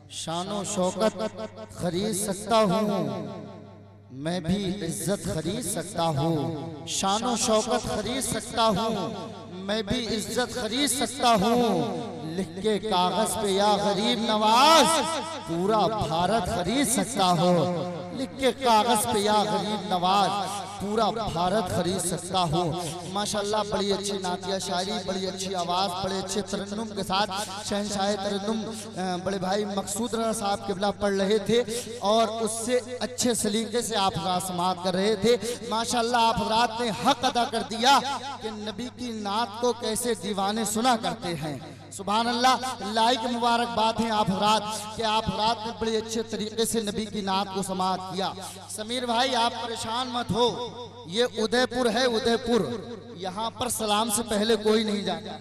शानो शौकत खरीद सकता हूँ, मैं भी इज्जत खरीद सकता हूँ। शानो शौकत खरीद सकता हूँ, मैं भी इज्जत खरीद सकता हूँ। लिख के कागज पे या गरीब नवाज, पूरा भारत खरीद सकता हो। लिख के कागज पे या गरीब नवाज, पूरा भारत खरीद सकता हूँ। माशाल्लाह बड़ी अच्छी नातिया शायरी, बड़ी अच्छी आवाज़, बड़े अच्छे तरन्नुम के साथ शहंशाह तरन्नुम बड़े भाई मकसूद रज़ा साहब क़िबला पढ़ रहे थे और उससे अच्छे सलीके से आप हज़रात समाअत कर रहे थे। माशाल्लाह आप हज़रात ने हक अदा कर दिया कि नबी की नात को कैसे दीवाने सुना करते हैं। सुभान अल्लाह, लाइक मुबारकबाद हैं आप हज़रात कि आप हज़रात ने बड़े अच्छे तरीके से नबी की नात को समाअत किया। समीर भाई आप परेशान मत हो, ये उदयपुर है, उदयपुर, यहाँ पर सलाम से पहले कोई नहीं जाता।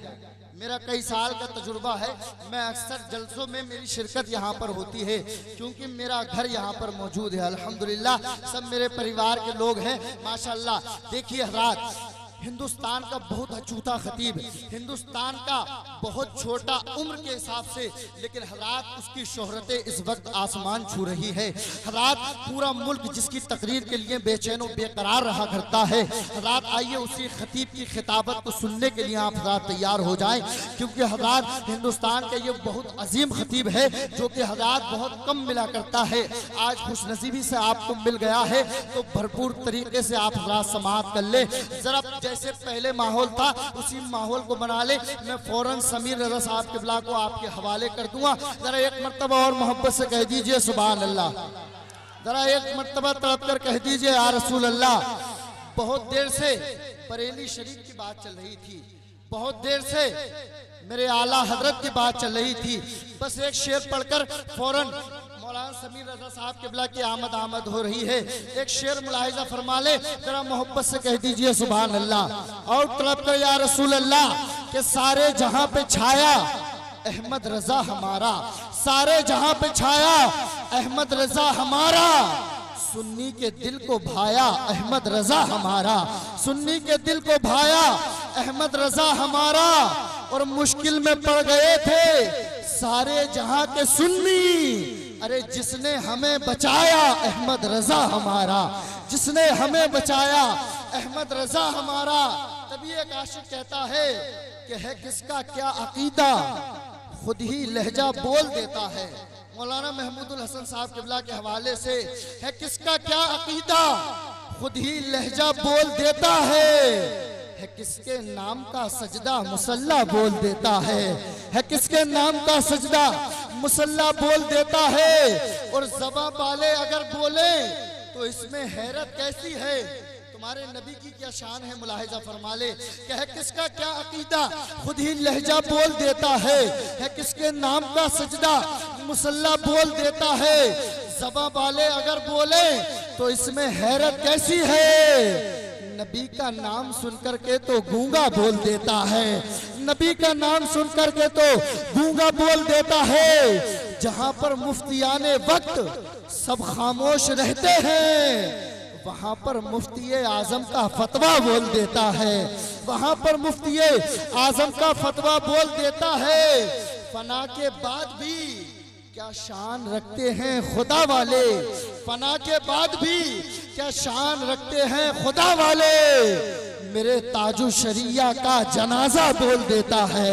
मेरा कई साल का तजुर्बा है, मैं अक्सर जलसों में मेरी शिरकत यहाँ पर होती है क्योंकि मेरा घर यहाँ पर मौजूद है। अल्हम्दुलिल्लाह सब मेरे परिवार के लोग हैं माशाल्लाह। देखिए हज़रात, हिंदुस्तान का बहुत अछूता खतीब, हिंदुस्तान का बहुत छोटा उम्र के हिसाब से, लेकिन हज़रात उसकी शोहरत इस वक्त आसमान छू रही है। हज़रात पूरा मुल्क जिसकी तकरीर के लिए बेचैन और बेकरार रहा करता है। हज़रात आइए उसी खतीब की खिताबत को सुनने के लिए आप हज़रात तैयार हो जाएं, क्योंकि हज़रात हिंदुस्तान का ये बहुत अजीम खतीब है जो कि हज़रात बहुत कम मिला करता है। आज खुशनसीबी से आपको मिल गया है तो भरपूर तरीके से आप हज़रात समाअत कर ले। जरा जैसे पहले माहौल था उसी माहौल को बना ले। मैं फौरन समीर रज़ा साहब क़िबला को आपके हवाले कर दूंगा। जरा एक मर्तबा और मोहब्बत से कह दीजिए सुभान अल्लाह। जरा एक मर्तबा तड़प कर कह दीजिए या रसूल अल्लाह। बहुत देर से बरेली शरीफ की बात चल रही थी, बहुत देर से मेरे आला हजरत की बात चल रही थी। बस एक शेर पढ़कर फौरन मौलाना समीर रज़ा साहब क़िबला की आमद हो रही है। एक शेर मुलाहिजा फरमा ले, जरा मोहब्बत से कह दीजिए सुभान अल्लाह। और तड़प कर या रसूल अल्लाह के सारे जहां पे छाया अहमद रजा हमारा, सारे जहां पे छाया अहमद रजा हमारा। सुन्नी के दिल को भाया अहमद रजा हमारा, सुन्नी के दिल को भाया अहमद रजा हमारा। और मुश्किल में पड़ गए थे सारे जहां के सुन्नी, अरे जिसने हमें बचाया अहमद रजा हमारा, जिसने हमें बचाया अहमद रजा हमारा। तभी एक आशिक कहता है कि है किसका क्या अकीदा, खुद ही लहजा बोल देता है। मौलाना महमूदुल हसन साहब क़िबला के हवाले से, है किसका क्या अकीदा, खुद ही लहजा बोल देता है किसके नाम का सजदा मुसल्ला बोल देता है किसके नाम का सजदा मुसल्ला बोल देता है। और ज़बां वाले अगर बोले तो इसमें हैरत कैसी है, तुम्हारे नबी की क्या शान है, मुलाहिजा फरमा ले। कह किसका क्या अकीदा, खुद ही लहजा बोल देता है किसके नाम का सजदा मुसल्ला बोल देता है। ज़बां वाले अगर बोले तो इसमें हैरत कैसी है, नबी का नाम सुनकर के तो गूंगा बोल देता है, नबी का नाम सुनकर के तो गूंगा बोल देता है। जहां पर मुफ्तियाने वक्त सब खामोश रहते हैं, वहां पर मुफ्ती आजम का फतवा बोल देता है, वहां पर मुफ्ती आजम का फतवा बोल देता है। फना के बाद भी क्या शान रखते हैं खुदा वाले, फना के बाद भी क्या शान रखते हैं खुदा वाले। मेरे ताजु शरिया का जनाजा बोल देता है,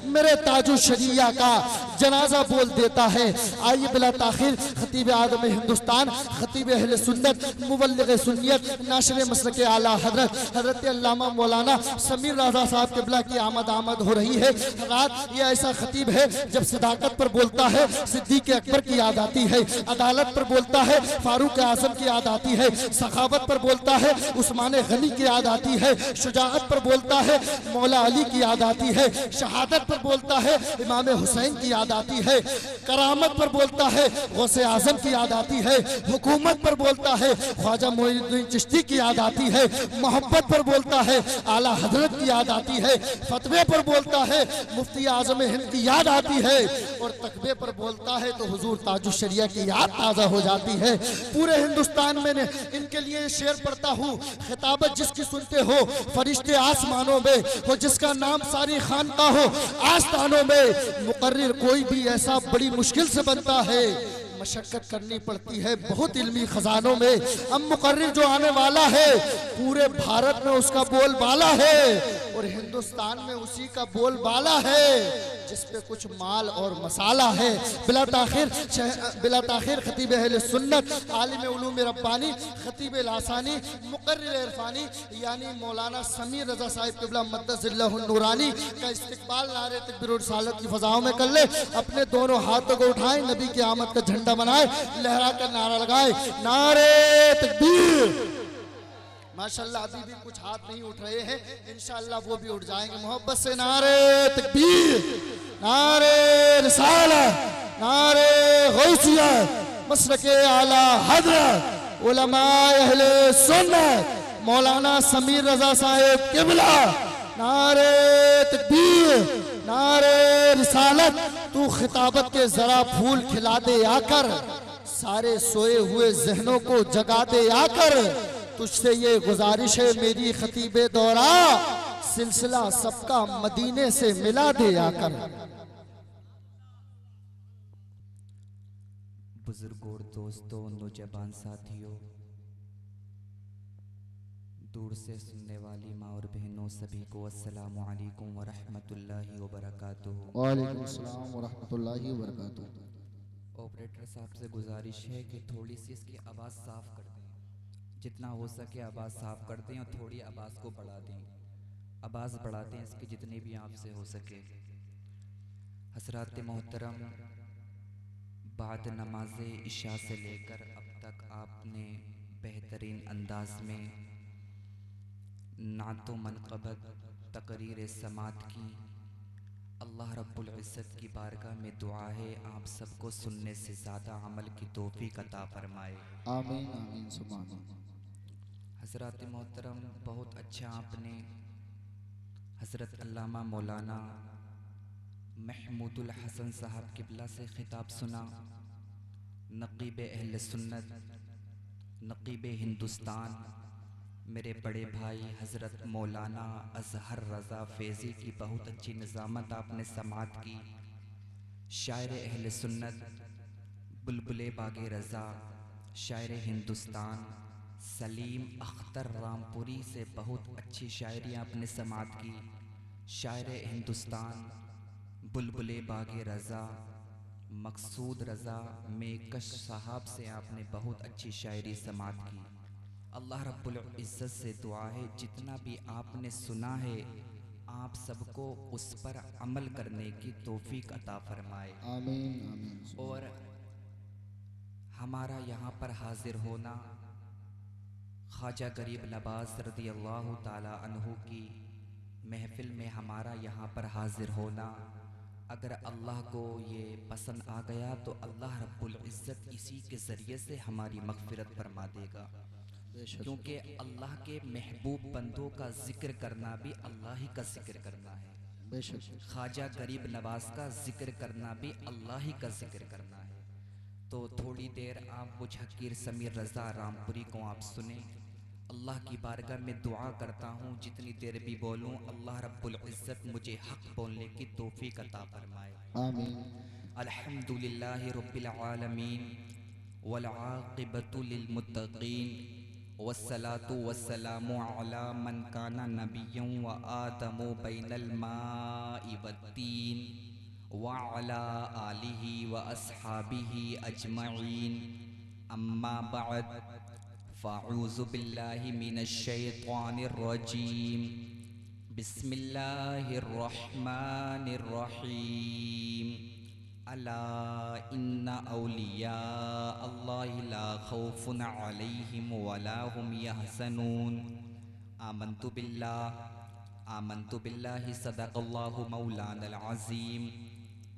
मेरे ताजु शरिया का जनाजा बोल देता है। आइए बिला ताखिर खतीब आदम हिंदुस्तान, खतीब अहले सुन्नत, मुबल्लिग सुन्नियत, नाशिर मसलक आला हजरत हजरत अल्लामा मौलाना समीर रज़ा साहब क़िबला की आमद हो रही है। रात ये ऐसा खतीब है जब सदाकत पर बोलता है सिद्दीक़ अकबर की याद आती है, अदालत पर बोलता है फारूक आज़म की याद आती है, सखावत पर बोलता है उस्मान गनी की याद आती है, शुजाअत पर बोलता है मौला अली की याद आती है, शहादत पर बोलता है इमाम हुसैन की याद आती है, करामत पर बोलता है गौसे आजम की याद आती है, हुकूमत पर बोलता है ख्वाजा मोइनुद्दीन चिश्ती की याद आती है, मोहब्बत पर बोलता है आला हजरत की याद आती है, फतवे पर बोलता है मुफ्ती आजम हिंद की याद आती है, और तकबे पर बोलता है तो हुजूर ताजुश शरिया की याद ताज़ा हो जाती है। पूरे हिंदुस्तान में इनके लिए शेर पढ़ता हूँ, खिताबत जिसकी सुनते हो फरिश्ते आसमानों में हो, जिसका नाम सारी खानका हो आस्थानों में, मुकर्रिर कोई कोई भी ऐसा बड़ी मुश्किल से बनता है, मशक्कत करनी पड़ती है बहुत इल्मी खजानों में। अब मुकर्रिर जो आने वाला है पूरे भारत में उसका बोलबाला है और हिंदुस्तान में उसी का बोलबाला है जिस पे कुछ माल और मसाला है। बिला ताखिर खतीब अहले सुन्नत, आलिम उलूम रब्बानी, खतीब लासानी, मुकर्रिर इरफानी यानी मौलाना समीर रजा साहिब क़िबला मद्दसिल्लाहु नूरानी का इस्तिकबाल नारे तकबीर और रिसालत की फ़ज़ाओं में कर ले। अपने दोनों हाथों को उठाएं, नबी की आमद का झंडा बनाए, लहरा कर नारा लगाए, नारे तकबीर। माशाल्लाह अभी भी कुछ हाथ नहीं उठ रहे हैं, इंशाअल्लाह वो भी उठ जाएंगे। मोहब्बत से नारे तकबीर, नारे रिसालत, नारे गौसिया, मसलके आला हज़रत उलमाए अहले सुन्नत मौलाना समीर रजा साहिब क़िबला, नारे तकबीर, नारे रिसालत। तू खिताबत के जरा फूल खिला दे आकर, सारे सोए हुए जहनों को जगा दे आकर। तुझसे ये गुजारिश है मेरी खतीबे दौरा, सिलसिला सबका मदीने से मिला दे आकर। बुजुर्गों, दोस्तों, नौजवान साथियों, दूर से सुनने वाली माँ और बहनों, सभी को अस्सलामु अलैकुम व रहमतुल्लाहि व बरकातुहू। वालेकुम अस्सलाम व रहमतुल्लाहि व बरकातुहू। ऑपरेटर साहब से गुजारिश है कि थोड़ी सी इसकी आवाज़ साफ़ कर दें, जितना हो सके आवाज़ साफ़ कर दें और थोड़ी आवाज़ को बढ़ा दें। आवाज़ बढ़ाते हैं इसकी जितनी भी आपसे हो सके। हज़रात मोहतरम, बाद नमाज इशा से लेकर अब तक आपने बेहतरीन अंदाज में नातो मनक़बत तकरीर समात की। अल्लाह रब्बुल इज़्ज़त की बारगाह में दुआ है आप सबको सुनने से ज़्यादा अमल की तौफ़ीक़ अता फरमाए। आमीन आमीन सुभान अल्लाह। हज़रात मोहतरम, बहुत अच्छा आपने हज़रत अल्लामा मौलाना महमूदुल हसन साहब क़िबला से ख़िताब सुना। नक़ीब अहले सुन्नत, नक़ीब हिंदुस्तान, मेरे बड़े भाई हज़रत मौलाना अज़हर रज़ा फ़ैज़ी की बहुत अच्छी निज़ामत आपने समात की। शायर अहले सुन्नत, बुलबुले बागे रज़ा, शायर हिंदुस्तान सलीम अख्तर रामपुरी से बहुत अच्छी शायरी आपने समात की। शायर हिंदुस्तान बुलबुले बागे रज़ा मकसूद रज़ा मेकश साहब से आपने बहुत अच्छी शायरी समात की। अल्लाह रब्बुल इज़्ज़त से दुआ है जितना भी आपने सुना है आप सबको उस पर अमल करने की तौफ़ीक़ अता फरमाए। आमीन आमीन। और हमारा यहाँ पर हाजिर होना, ख्वाजा गरीब नवाज़ रज़ी अल्लाह ताला अन्हु की महफ़िल में हमारा यहाँ पर हाजिर होना, अगर अल्लाह को ये पसंद आ गया तो अल्लाह रब्बुल इज़्ज़त इसी के ज़रिए से हमारी मग़फ़िरत फरमा देगा। क्योंकि अल्लाह के महबूब बंदों का ज़िक्र करना भी अल्लाह ही का ज़िक्र करना है। बेशक ख्वाजा गरीब नवाज़ का ज़िक्र करना भी अल्लाह ही का ज़िक्र करना है। तो थोड़ी देर आप मुझ हकीर समीर रज़ा रामपुरी को आप सुने। अल्लाह की बारगाह में दुआ करता हूँ जितनी देर भी बोलूँ अल्लाह रब्बुल इज़्ज़त मुझे हक़ बोलने की तौफ़ीक़ अता फरमाए। आमीन। अल्हम्दुलिल्लाहि रब्बिल आलमीन वल आक़िबतु लिल मुत्तक़ीन वस्सलातु वस्सलामु अला मन काना नबिय्यन व आदमु बैनल माइ वत्तीन व अला आलिहि व अस्हाबिहि अजमईन। अम्मा बअद, फ़अऊज़ु बिल्लाहि मिनश शैतानिर रजीम। बिस्मिल्लाहिर रहमानिर रहीम। अला इन्ना औलिया अल्लाहि ला खौफुन अलैहिम वला हुम यहज़नून। आमन्तु बिल्लाहि सदक़ल्लाहु मौलानल अज़ीम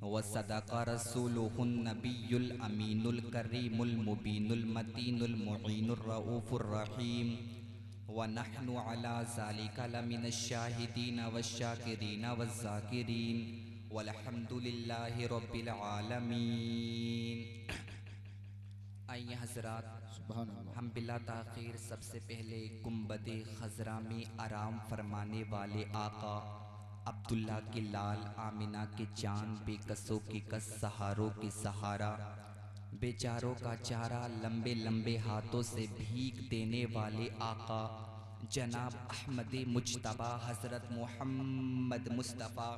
व सदक़ रसूलुहुन नबियुल अमीनुल करीमुल मुबीनुल मतीनुल मुईनुर रऊफ़ुर रहीम। व नहनु अला ज़ालिका लमिनश शाहिदीन वश्शाकिरीन वज़्ज़ाकिरीन वल्हम्दुलिल्लाहि रब्बिल आलमीन। आइए हज़रात, हम बिला ताख़ीर सबसे पहले गुंबद ख़ज़रा में आराम फरमाने वाले आका अब्दुल्ला के लाल, आमिना के चांद, बेकसों के कस, सहारों के सहारा, बेचारों का चारा, लंबे लंबे हाथों से भीख देने वाले आका जनाब अहमद मुज्तबा हज़रत मोहम्मद मुस्तफ़ा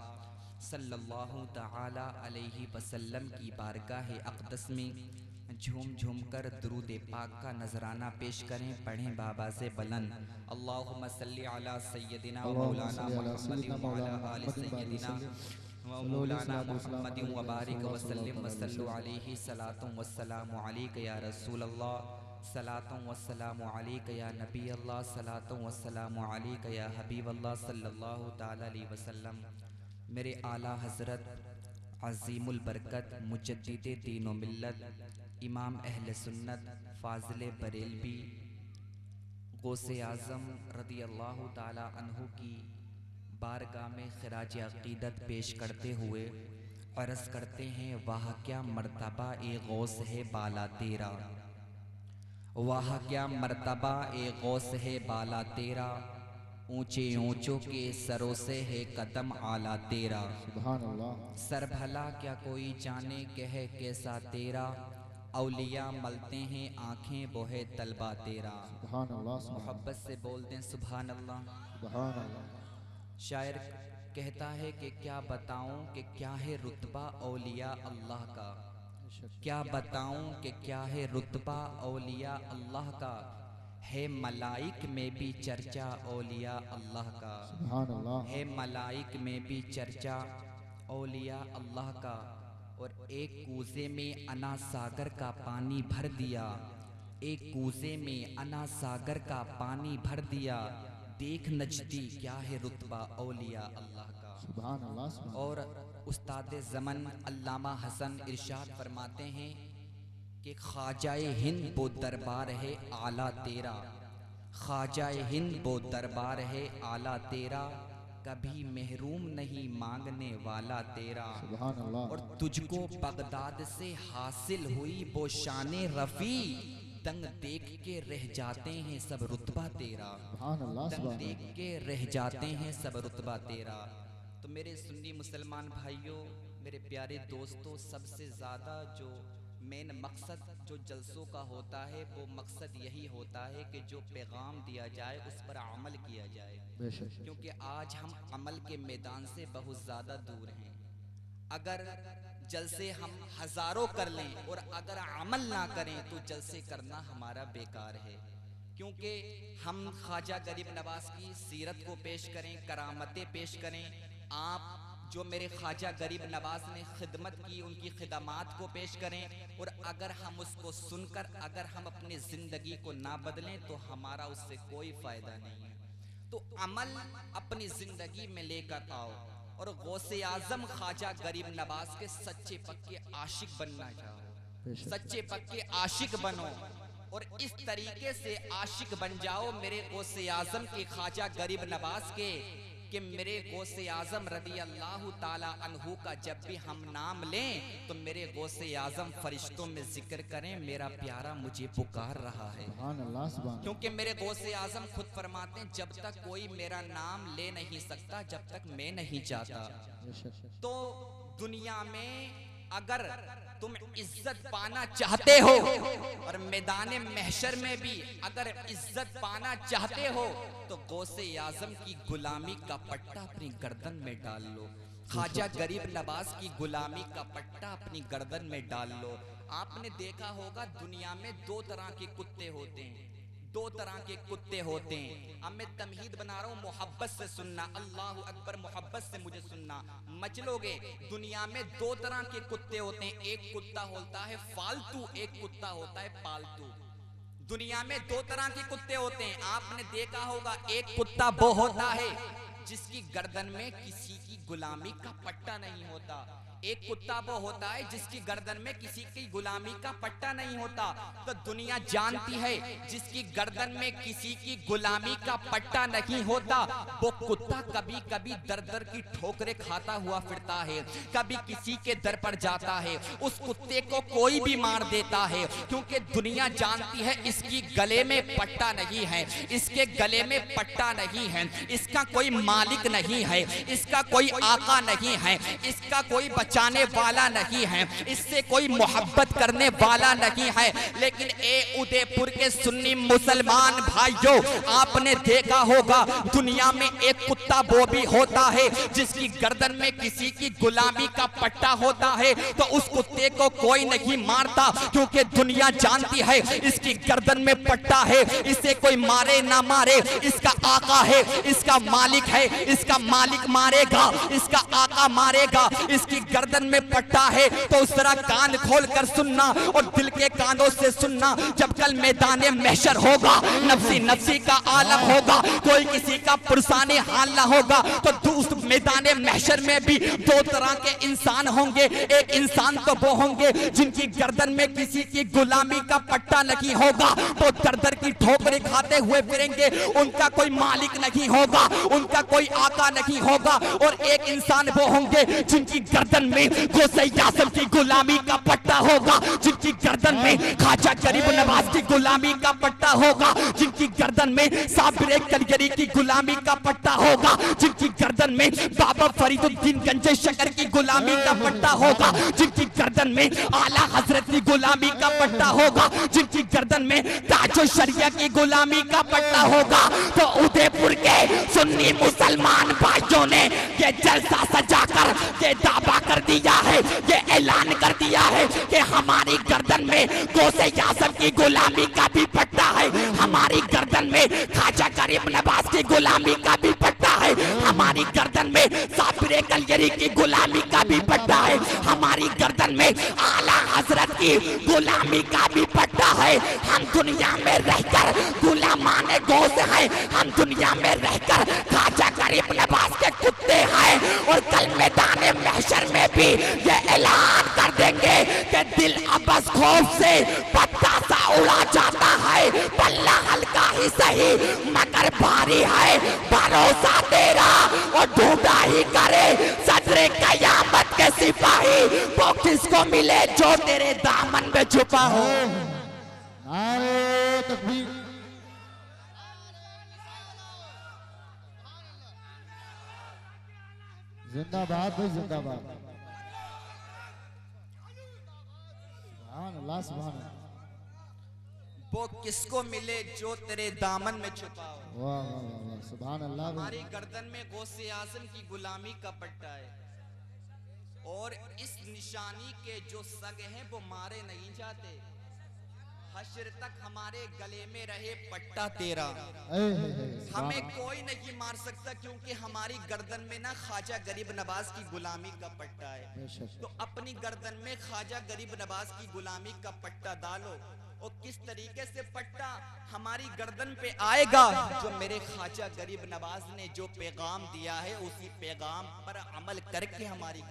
सल्लल्लाहु ताला अलैहि वसल्लम की बारगाह अक़दस में झूम झूम कर दुरूद पाक का नजराना पेश करें। पढ़ें बाबा से बुलंद अल्लाहुम्मा सल्ली अला सय्यदिना व मौलाना मुहम्मदिन व अला आलि सय्यदिना व मौलाना मुहम्मदिन व बारिक व सल्लिम व सल्लु अलैहि सलातुम व सलामु अलैका या रसूल अल्लाह, सलातुम व सलामु अलैका या नबी अल्लाह, सलातुम व सलामु अलैका या हबीब अल्लाह सल्लल्लाहु ताला अलैहि वसल्लम। मेरे आला हज़रत अज़ीमुल बरकत मुजद्दिद दीन व मिल्लत इमाम अहले सुन्नत फ़ाज़िल बरेलवी गौसे आज़म रदी अल्लाह ताला अन्हु की बारगाह में खिराज अक़ीदत पेश करते हुए अर्ज़ करते हैं, वाह क्या मर्तबा ए गौस है बाला तेरा, वाह क्या मर्तबा ए गौस है बाला तेरा, ऊंचे ऊंचों के सरों से है कदम आला तेरा। सुभान अल्लाह। सर भला क्या कोई जाने कह कैसा तेरा, औलिया मलते हैं आंखें बोहे तलबा तेरा। सुभान अल्लाह। मोहब्बत से बोल दें सुभान अल्लाह। सुभान अल्लाह। शायर कहता है कि क्या बताऊं कि क्या है रुतबा औलिया अल्लाह का, क्या बताऊं कि क्या है रुतबा औलिया अल्लाह का, है मलाइक में भी चर्चा औलिया अल्लाह का, सुभान अल्लाह। है मलाइक में भी चर्चा औलिया अल्लाह का। और एक कूजे में अना सागर का पानी भर दिया, एक कूजे में अना सागर का पानी भर दिया, देख नजदी क्या है रुतबा औलिया अल्लाह का। सुभान अल्लाह। और उस्ताद ज़मन अल्लामा हसन इरशाद फरमाते हैं कि ख्वाजाए हिंद वो दरबार है आला तेरा, ख्वाजाए हिंद वो दरबार है आला तेरा, कभी महरूम नहीं मांगने वाला तेरा। सुभान अल्लाह। और तुझको बगदाद से हासिल हुई वो शाने रफ़ी, दंग देख के रह जाते हैं सब रुतबा तेरा, सुभान अल्लाह। दंग देख के रह जाते हैं सब रुतबा तेरा। तो मेरे सुन्नी मुसलमान भाइयों, मेरे प्यारे दोस्तों, सबसे ज़्यादा जो मेन मकसद जो जलसों का होता है वो मकसद यही होता है कि जो पैगाम दिया जाए उस पर अमल किया जाए, क्योंकि आज हम अमल के मैदान से बहुत ज़्यादा दूर हैं। अगर जलसे हम हज़ारों कर लें और अगर अमल ना करें तो जलसे करना हमारा बेकार है, क्योंकि हम ख्वाजा गरीब नवाज की सीरत को पेश करें, करामतें पेश करें, आप जो मेरे ख्वाजा गरीब नवाज ने खिदमत की उनकी खिदमात को पेश करें, और अगर हम उसको सुनकर अगर हम अपनी ज़िंदगी को ना बदलें तो हमारा उससे कोई फ़ायदा नहीं है। तो अमल अपनी ज़िंदगी में लेकर आओ और गौसे आज़म ख्वाजा गरीब नवाज के सच्चे पक्के आशिक बनना चाहो, सच्चे पक्के आशिक बनो और इस तरीके से आशिक बन जाओ मेरे गौसे आज़म के ख्वाजा गरीब नवाज के, कि मेरे गौसे आज़म रदी अल्लाह ताला अन्हु का जब भी हम नाम लें तो मेरे गौसे आज़म फरिश्तों में जिक्र करें, मेरा प्यारा मुझे पुकार रहा है। क्योंकि मेरे गौसे आज़म खुद फरमाते हैं, जब तक कोई मेरा नाम ले नहीं सकता जब तक मैं नहीं चाहता। तो दुनिया में अगर तुम इज्जत पाना चाहते हो और मैदान महशर में भी अगर इज्जत पाना चाहते हो तो गौसे आज़म की गुलामी का पट्टा अपनी गर्दन में डाल लो, ख्वाजा गरीब नवाज की गुलामी का पट्टा अपनी गर्दन में डाल लो। आपने देखा होगा दुनिया में दो तरह के कुत्ते होते हैं, दो तरह के कुत्ते होते हैं। अब मैं तमहीद बना रहा हूँ, मोहब्बत से सुनना, अल्लाह अकबर, मोहब्बत से मुझे सुनना, मचलोगे। दुनिया में दो तरह के कुत्ते होते हैं, एक कुत्ता होता है फालतू, एक कुत्ता होता है पालतू। दुनिया में दो तरह के कुत्ते होते हैं। आपने देखा होगा एक कुत्ता वो होता है जिसकी गर्दन में किसी की गुलामी का पट्टा नहीं होता, एक कुत्ता वो होता है जिसकी गर्दन में किसी की गुलामी का पट्टा नहीं होता। तो दुनिया जानती है जिसकी गर्दन में किसी की गुलामी का पट्टा नहीं होता, वो कुत्ता कभी कभी दर दर की ठोकरें खाता हुआ फिरता है, कभी किसी के दर पर जाता है, उस कुत्ते को कोई भी मार देता है, क्योंकि दुनिया जानती है इसकी गले में पट्टा नहीं है, इसके गले में पट्टा नहीं है, इसका कोई मालिक नहीं है, इसका कोई आका नहीं है, इसका कोई बचाने वाला नहीं है, इससे कोई मोहब्बत करने वाला नहीं है। लेकिन ए उदयपुर के सुन्नी मुसलमान भाइयों, आपने देखा होगा दुनिया में एक कुत्ता वो भी होता है जिसकी गर्दन में किसी की गुलामी का पट्टा होता है, तो उस कुत्ते को कोई नहीं मारता, क्योंकि दुनिया जानती है इसकी गर्दन में पट्टा है, इसे कोई मारे ना मारे, इसका आका है, इसका मालिक है, इसका मालिक मारेगा, इसका आका मारेगा, इसकी गर्दन में पट्टा है। तो उस तरह कान खोल कर सुनना और दिल के कानों से सुनना, जब कल मैदाने महशर होगा, नफ्सी नफ्सी का आलम होगा, कोई किसी का पुरसाने हाल ना होगा, तो उस मैदाने महशर में भी दो तरह के इंसान होंगे। एक इंसान तो वो होंगे जिनकी गर्दन में किसी की गुलामी का पट्टा नहीं होगा, तो दर दर की ठोकरें खाते हुए फिरेंगे, उनका कोई मालिक नहीं होगा, उनका कोई आका नहीं होगा। और एक इंसान वो होंगे जिनकी गर्दन में गौसे आज़म की गुलामी का पट्टा होगा, जिनकी गर्दन में ख्वाजा गरीब नवाज की गुलामी का पट्टा होगा, जिनकी गर्दन में साबिर कलगरी की गुलामी का पट्टा होगा, जिनकी गर्दन में बाबा फरीदुद्दीन गंजे शकर की गुलामी का पट्टा होगा, जिनकी गर्दन में आला हजरत की गुलामी का पट्टा होगा, जिनकी गर्दन में ताजो शरिया की गुलामी का पट्टा होगा। तो उदयपुर के सुन्नी मुसलमान भाइयों ने ये जलसा सजाकर ये दावा कर दिया है, ये ऐलान कर दिया है कि हमारी गर्दन में गौसे आज़म की गुलामी का भी पट्टा है, हमारी गर्दन में ख्वाजा गरीब नवाज की गुलामी का भी पट्टा है, हमारी गर्दन में साबिर कलगरी की गुलामी का भी पट्टा है, हमारी गर्दन में आला हजरत की गुलामी का भी पट्टा है। हम दुनिया में रहकर गुलामाने गौस हैं, हम दुनिया में रहकर ख्वाजा गरीब नवाज के कुत्ते हैं, और कल मैदाने महशर में भी ये ऐलान कर देंगे कि दिल अबस खौफ से पत्ता सा उड़ा जाता है, पल्ला हल्का ही सही मगर भारी है, भरोसा तेरा और ढूंढा ही करे सदरे कयामत के सिपाही, वो किसको मिले जो तेरे दामन में छुपा हो। नारे तकबीर, जिंदाबाद भाई जिंदाबाद, सुभान अल्लाह सुभान अल्लाह, वो किसको मिले जो तेरे दामन में छुपा हो। वाह वाह वाह, सुभान अल्लाह। हमारी गर्दन में गौसे आज़म की गुलामी का पट्टा है, और इस निशानी के जो सग हैं वो मारे नहीं जाते, हश्र तक हमारे गले में रहे पट्टा तेरा, हमें कोई नहीं मार सकता, क्योंकि हमारी गर्दन में ना ख्वाजा गरीब नवाज की गुलामी का पट्टा है। तो अपनी गर्दन में ख्वाजा गरीब नवाज की गुलामी का पट्टा डालो, और किस तरीके से पट्टा हमारी गर्दन पे आएगा, जो मेरे ख्वाजा गरीब नवाज ने जो पैगाम दिया है उसी पैगाम पर अमल करके हमारी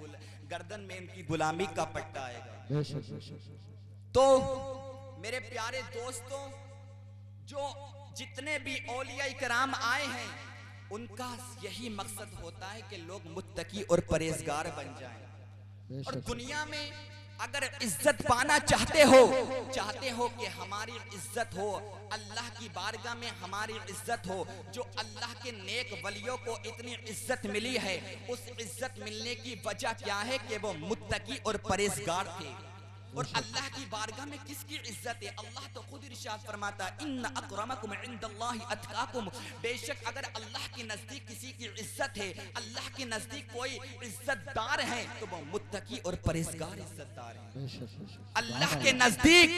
गर्दन में इनकी गुलामी का पट्टा आएगा। तो मेरे प्यारे दोस्तों, जो जितने भी औलिया इकराम आए हैं, उनका यही मकसद होता है कि लोग मुत्तकी और परहेजगार बन जाएं। और दुनिया में अगर इज्जत पाना चाहते हो कि हमारी इज्जत हो, अल्लाह की बारगाह में हमारी इज्जत हो, जो अल्लाह के नेक वलियों को इतनी इज्जत मिली है, उस इज्जत मिलने की वजह क्या है कि वो मुत्तकी और परहेजगार थे। और अल्लाह की बारगाह में किसकी इज्जत है? अल्लाह तो खुद इरशाद फरमाता है, इन्ना अकरमकुम इंदल्लाहि अतकाकुम, बेशक अगर अल्लाह के नजदीक किसी की इज्जत है, अल्लाह के नजदीक कोई इज्जतदार है, तो वो मुत्तकी और परहेजगार इज्जतदार है। अल्लाह के नजदीक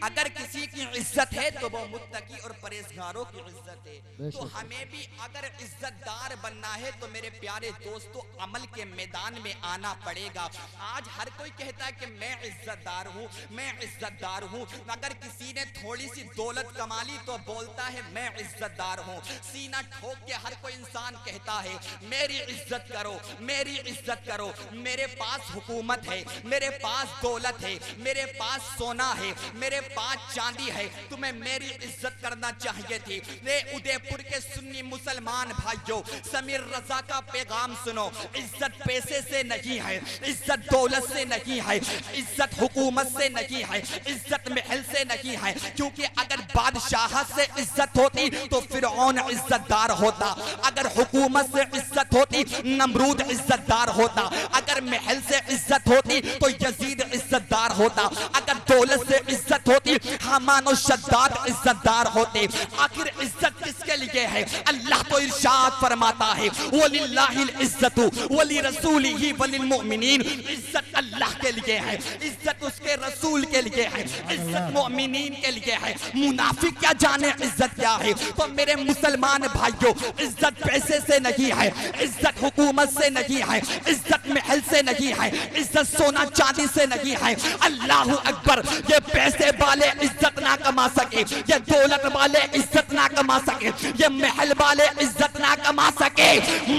अगर किसी की इज्जत है तो वो मुत्तकी और परहेजगारों की इज्जत है। तो हमें भी अगर इज्जतदार बनना है तो मेरे प्यारे दोस्तों अमल के मैदान में आना पड़ेगा। आज हर कोई कहता है कि मैं इज्जतदार हूँ, मैं इज्जतदार हूँ। अगर किसी ने थोड़ी सी दौलत कमा ली तो बोलता है मैं इज्जतदार हूँ। सीना ठोक के हर कोई इंसान कहता है मेरी इज्जत करो, मेरी इज्जत करो। मेरे पास हुकूमत है, मेरे पास दौलत है, मेरे पास सोना है, मेरे पास चांदी है, तुम्हें मेरी इज्जत करना चाहिए थी। रे उदयपुर के सुन्नी मुसलमान भाइयों, समीर रजा का पैगाम सुनो। इज्जत पैसे से नहीं है, इज्जत दौलत से नहीं है, इज्जत हुकूमत से नहीं है, इज्जत महल से नहीं है। क्योंकि अगर बादशाह से इज्जत होती तो फिरौन इज्जतदार होता, अगर हुकूमत से इज्जत होती नमरूद इज्जतदार होता, अगर महल से इज्जत होती तो यजीद इज्जतदार होता, अगर दौलत से इज्जत होती हामान और शद्दाद इज्जतदार होते। आखिर इज्जत किसके लिए है? अल्लाह तो इरशाद फरमाता है वलिल्लाहिल इज्जतु वली रसूलिही वलिल मुमिनीन। इज्जत अल्लाह के लिए है, इज्जत उसके रसूल के लिए है, इज्जत मुमिनीन के लिए है। मुनाफिक क्या जाने इज्जत क्या है। तो मेरे मुसलमान भाइयों, इज्जत पैसे से नहीं है, इज्जत हुकूमत से नहीं है, इज्जत महल से नहीं है, इज्जत सोना चांदी से नहीं है। अल्लाह अकबर। ये पैसे वाले इज्जत ना कमा सके, ये दौलत वाले इज्जत ना कमा सके, ये महल वाले इज्जत ना कमा सके,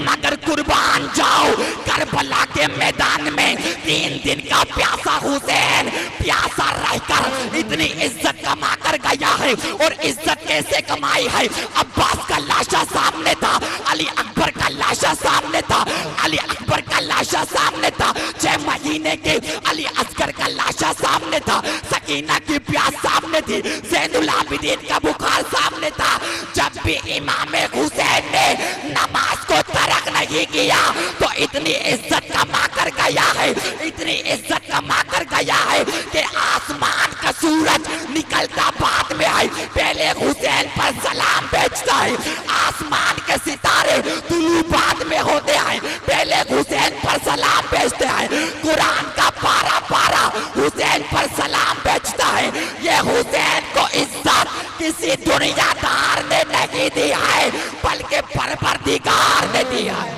मगर कुर्बान जाओ करबला के मैदान में 3 दिन का प्यासा हुसैन प्यासा रहकर इतनी इज्जत कमा कर गया है। और इज्जत कैसे कमाई है? अब्बास का लाशा सामने था, अली अकबर का लाशा सामने था, अली अकबर का लाशा सामने था, 6 महीने के अली असगर का लाशा सामने था, सकीना की प्यास सामने थी, ज़ैनुल आबिदीन का बुखार सामने था। जब भी इमाम हुसैन ने नमाज को तर्क नहीं किया तो इतनी इज्जत कमा कर गया है, इतनी इज्जत कमा कर गया है कि आसमान का सूरज निकलता बाद में है, पहले हुसैन पर सलाम भेजता है। आसमान के सितारे तुलू बाद में होते हैं, पहले हुसैन पर सलाम भेजते हैं। कुरान का पारा पारा हुसैन पर सलाम भेजता है। ये हुसैन को इज्जत किसी दुनियादार ने नहीं दी है, बल्कि परवरदिगार ने दी है।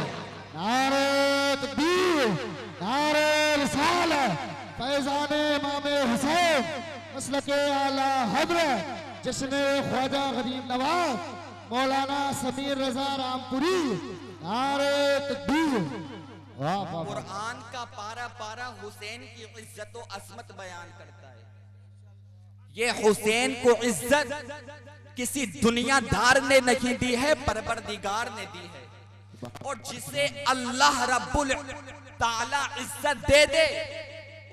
नारे तकबीर, नारे रिसालत, फैज़ाने इमाम हुसैन, मसलके आला हज़रत जिसने ख्वाजा गरीब नवाज मौलाना समीर रजा रामपुरी। नारे तकबीर। कुरान का पारा पारा हुसैन की इज्जत और असमत बयान करता है। ये हुसैन को इज्जत किसी दुनियादार ने नहीं दी है, परवरदिगार ने दी है। और जिसे अल्लाह रब्बुल ताला इज्जत दे दे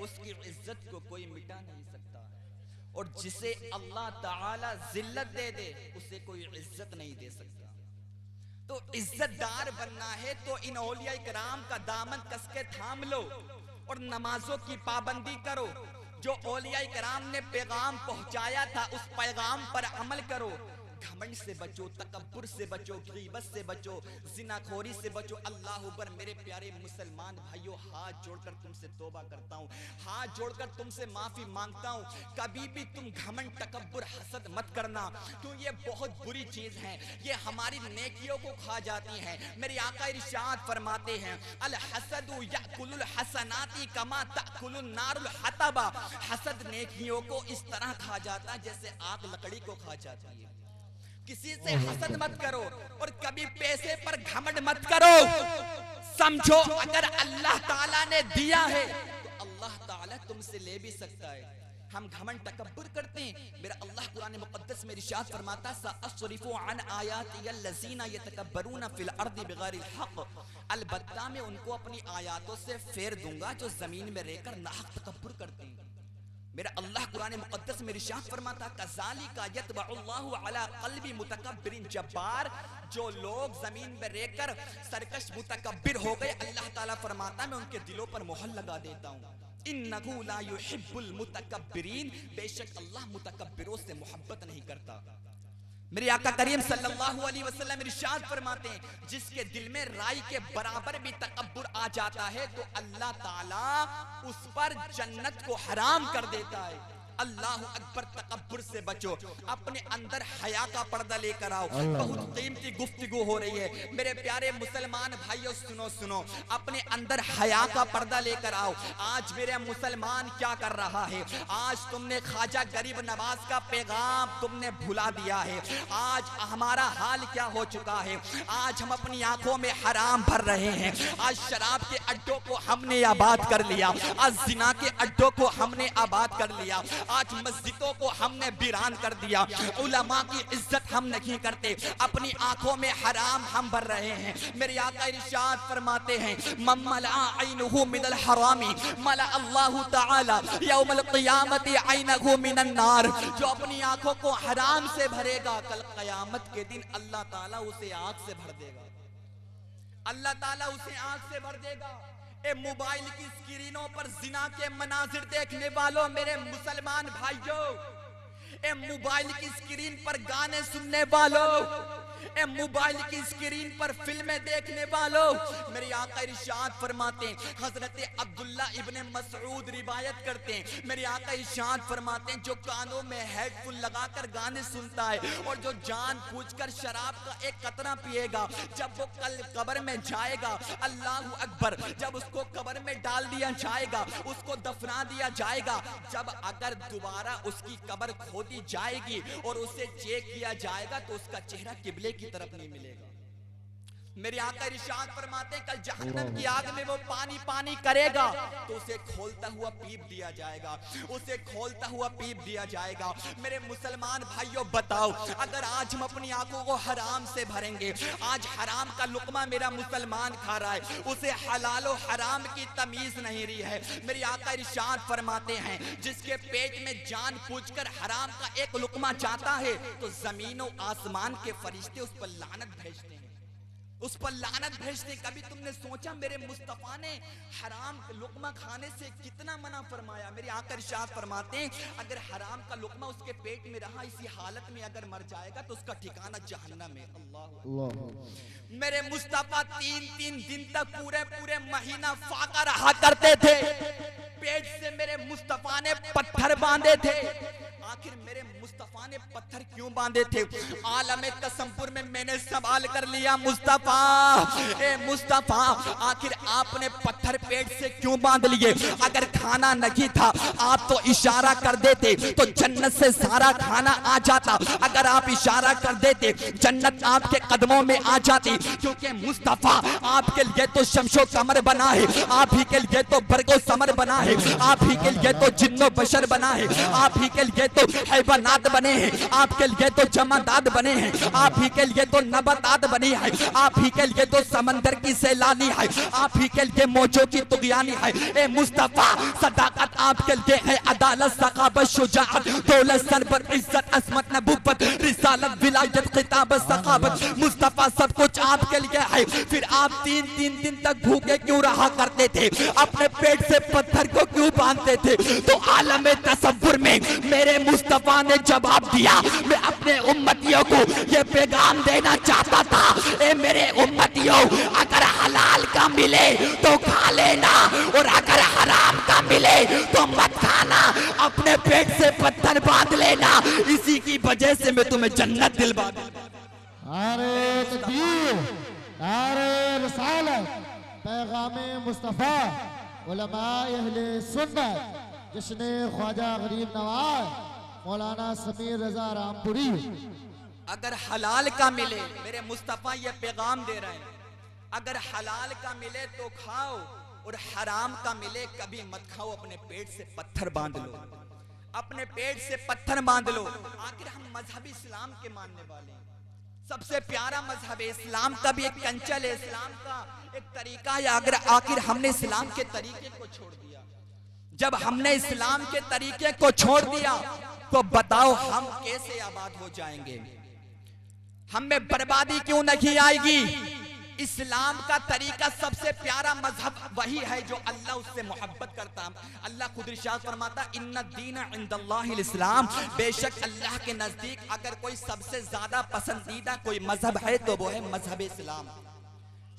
उसकी इज्जत को कोई मिटा नहीं सकता, और जिसे अल्लाह ताला जिल्लत दे दे उसे कोई इज्जत नहीं दे सकता। तो इज्जतदार बनना है तो इन औलिया इकराम का दामन कस के थाम लो और नमाजों की पाबंदी करो। जो औलिया इकराम ने पैगाम पहुंचाया था उस पैगाम पर अमल करो। घमंड से बचो, तकब्बुर से बचो, गीबत से बचो, जिनाखोरी से बचो। अल्लाह अकबर। मेरे प्यारे मुसलमान भाइयों, हाथ जोड़कर तुमसे तौबा करता हूँ, हाथ जोड़कर तुमसे माफी मांगता हूँ। कभी भी तुम घमंड, तकब्बुर, हसद मत करना, क्यों ये बहुत बुरी चीज है, ये हमारी नेकियों को खा जाती है। मेरे आका इरशाद फरमाते हैं अल हसदु याकुलुल हसनाती कमा ताकुलुन नारुल हतबा। हसद नेकियों को इस तरह खा जाता है जैसे आग लकड़ी को खा जाती है। किसी से हसद मत करो और कभी पैसे पर घमंड मत करो। समझो अगर अल्लाह ताला ने दिया है तो अल्लाह ताला तुमसे ले भी सकता है। हम घमंड तकब्बुर करते हैं। मेरा अल्लाह कुरान मुक़द्दस में इरशाद फरमाता सअस्रिफु अन आयाति यल्लज़ीना यतकब्बरूना फिल अर्दि बिगैरिल हक़। अलबत्ता मैं उनको अपनी आयातों से फेर दूंगा जो जमीन में रहकर नाहक तकब्बुर करते हैं। मेरा अल्लाह कुरान मुक़द्दस में इरशाद फरमाता कज़ालिका यतबअल्लाहु अला क़ल्बि मुतकब्बिरिन जब्बार। जो लोग जमीन में रहकर सरकश मुतकब्बिर हो गए, अल्लाह ताला फरमाता मैं उनके दिलों पर मोहर लगा देता हूँ। इन्नहु ला युहिब्बुल मुतकब्बिरीन। बेशक अल्लाह मुतकब्बिरों से मोहब्बत नहीं करता। मेरे आका करीम सल्लल्लाहु अलैहि वसल्लम इरशाद फरमाते हैं जिसके दिल में राई के बराबर भी तकब्बुर आ जाता है तो अल्लाह ताला उस पर जन्नत को हराम कर देता है। अल्लाह अकबर, तकब्बुर से बचो, अपने अंदर हया का पर्दा लेकर आओ। बहुत कीमती गुफ्तगू हो रही है मेरे प्यारे मुसलमान भाइयों, सुनो सुनो, अपने अंदर हया का पर्दा लेकर आओ। आज मेरे मुसलमान क्या कर रहा है, आज तुमने ख्वाजा गरीब नवाज का पैगाम तुमने भुला दिया है। आज हमारा हाल क्या हो चुका है, आज हम अपनी आंखों में हराम भर रहे हैं। आज शराब के अड्डों को हमने आबाद कर लिया, आज जिना के अड्डों को हमने आबाद कर लिया, आज मस्जिदों को हमने वीरान कर दिया। उलमा की इज्जत हम नहीं करते, अपनी आंखों में हराम हम भर रहे हैं। मेरे आका इरशाद फरमाते हैं, मम्मला ऐनुहु मिनल हरामी मला अल्लाहु तआला यौमल क़ियामति ऐनहु मिनन नार। जो अपनी आंखों को हराम से भरेगा, कल क़यामत के दिन अल्लाह ताला उसे आग से भर देगा। अल्लाह ताला उसे आग से भर देगा। ए मोबाइल की स्क्रीनों पर जिना के मनाजिर देखने वालों मेरे मुसलमान भाइयों, ए मोबाइल की स्क्रीन पर गाने सुनने वालों, ए मोबाइल की स्क्रीन पर फिल्में देखने वालों, मेरे आका इरशाद फरमाते हैं, हजरत अब्दुल्ला इब्ने मसऊद रिवायत करते हैं, मेरे आका इरशाद फरमाते हैं, जो कानों में हेडफोन लगाकर गाने सुनता है और जो जान पूछकर शराब का एक कतरा पिएगा, जब वो कल कब्र में जाएगा, अल्लाह अकबर, जब उसको कब्र में डाल दिया जाएगा, उसको दफना दिया जाएगा, जब अगर दोबारा उसकी कब्र खोदी जाएगी और उसे चेक किया जाएगा तो उसका चेहरा किबले की तरफ नहीं मिलेगा। मेरे आका इरशाद फरमाते, कल जहन्नम की आग में वो पानी पानी करेगा तो उसे खोलता हुआ पीप दिया जाएगा, उसे खोलता हुआ पीप दिया जाएगा। मेरे मुसलमान भाइयों बताओ, अगर आज हम अपनी आंखों को हराम से भरेंगे, आज हराम का लुकमा मेरा मुसलमान खा रहा है, उसे हलाल और हराम की तमीज नहीं रही है। मेरे आका इरशाद फरमाते हैं, जिसके पेट में जान पूछकर हराम का एक लुकमा जाता है तो जमीन और आसमान के फरिश्ते उस पर लानत भेजते हैं, उस पर लानत भेजते। कभी तुमने सोचा मेरे मुस्तफा ने हराम लुकमा खाने से कितना मना फरमाया? मेरे आका इरशाद फरमाते हैं, अगर हराम का लुकमा उसके पेट में रहा, इसी हालत में अगर मर जाएगा तो उसका ठिकाना जहन्नम है। अल्लाह। मेरे मुस्तफा 3-3 दिन तक पूरे पूरे महीना फाका रहा करते थे, पेट से मेरे मुस्तफा ने पत्थर बांधे थे। आखिर मेरे मुस्तफा ने पत्थर क्यों बांधे थे? आलम कसमपुर में मैंने सवाल कर लिया, मुस्तफा, ए मुस्तफा, आखिर आपने पत्थर पेट से क्यों बांध लिए? अगर खाना नहीं था आप तो इशारा कर देते तो जन्नत से सारा खाना आ जाता, अगर आप इशारा कर देते जन्नत आपके कदमों में आ जाती। क्योंकि मुस्तफा आपके लिए तो शमशो कमर बना है, आप ही के लिए तो बरगो समर बना है, आप ही के लिए तो जिन्नो बशर बना है, आप ही के लिए तो हैवानात बने हैं, आपके लिए तो जमादात बने हैं, आप ही के लिए तो नबातात बनी है, आप ही के लिए तो समंदर की सैलानी है, आप ही के लिए मौजों की तुगयानी है। ए मुस्तफा, सदाकत आपके लिए है, अदालत, सखावत, शुजाअत, दौलत, सरबर, इज्जत, असमत, नबुव्वत, रिसालत, विलायत, खिताबत, सखावत, मुस्तफा सब कुछ आपके लिए है। फिर आप 3-3 दिन तक भूखे क्यों रहा करते थे? अपने पेट से पत्थर को क्यों बांधते थे? तो आलम तसव्वुर में मेरे मुस्तफा ने जवाब दिया। मैं अपने उम्मतियों को ये पैगाम देना चाहता था, ए मेरे उम्मतियों, अगर हलाल का मिले तो खा लेना और अगर हराम का मिले तो मत खाना, अपने पेट से पत्थर बांध लेना, इसी की वजह से मैं तुम्हें जन्नत दिलवा दूंगा। अरे तकबीर, अरे रिसालत, पैगामे मुस्तफा, उलमाए अहले सुन्नत, जिसने ख्वाजा गरीब नवाज मौलाना समीर रजा रामपुरी, अगर हलाल का मिले, मेरे मुस्तफा ये पैगाम दे रहे हैं, अगर हलाल का मिले तो खाओ और हराम का मिले कभी मत खाओ, अपने पेट से पत्थर बांध लो, अपने पेट से पत्थर बांध लो। आखिर हम मजहब इस्लाम के मानने वाले हैं, सबसे प्यारा मजहब है इस्लाम का भी एक कंचल है, इस्लाम का एक तरीका है। अगर आखिर हमने इस्लाम के तरीके को छोड़ दिया, जब हमने इस्लाम के तरीके को छोड़ दिया तो बताओ हम कैसे आबाद हो जाएंगे? हमें बर्बादी क्यों नहीं आएगी? इस्लाम का तरीका सबसे प्यारा मजहब वही है जो अल्लाह उससे मोहब्बत करता। अल्लाह खुद इरशाद फरमाता, इन्ना दीन इंदल्लाहिल इस्लाम, बेशक अल्लाह के नजदीक अगर कोई सबसे ज्यादा पसंदीदा कोई मजहब है तो वो है मजहब इस्लाम।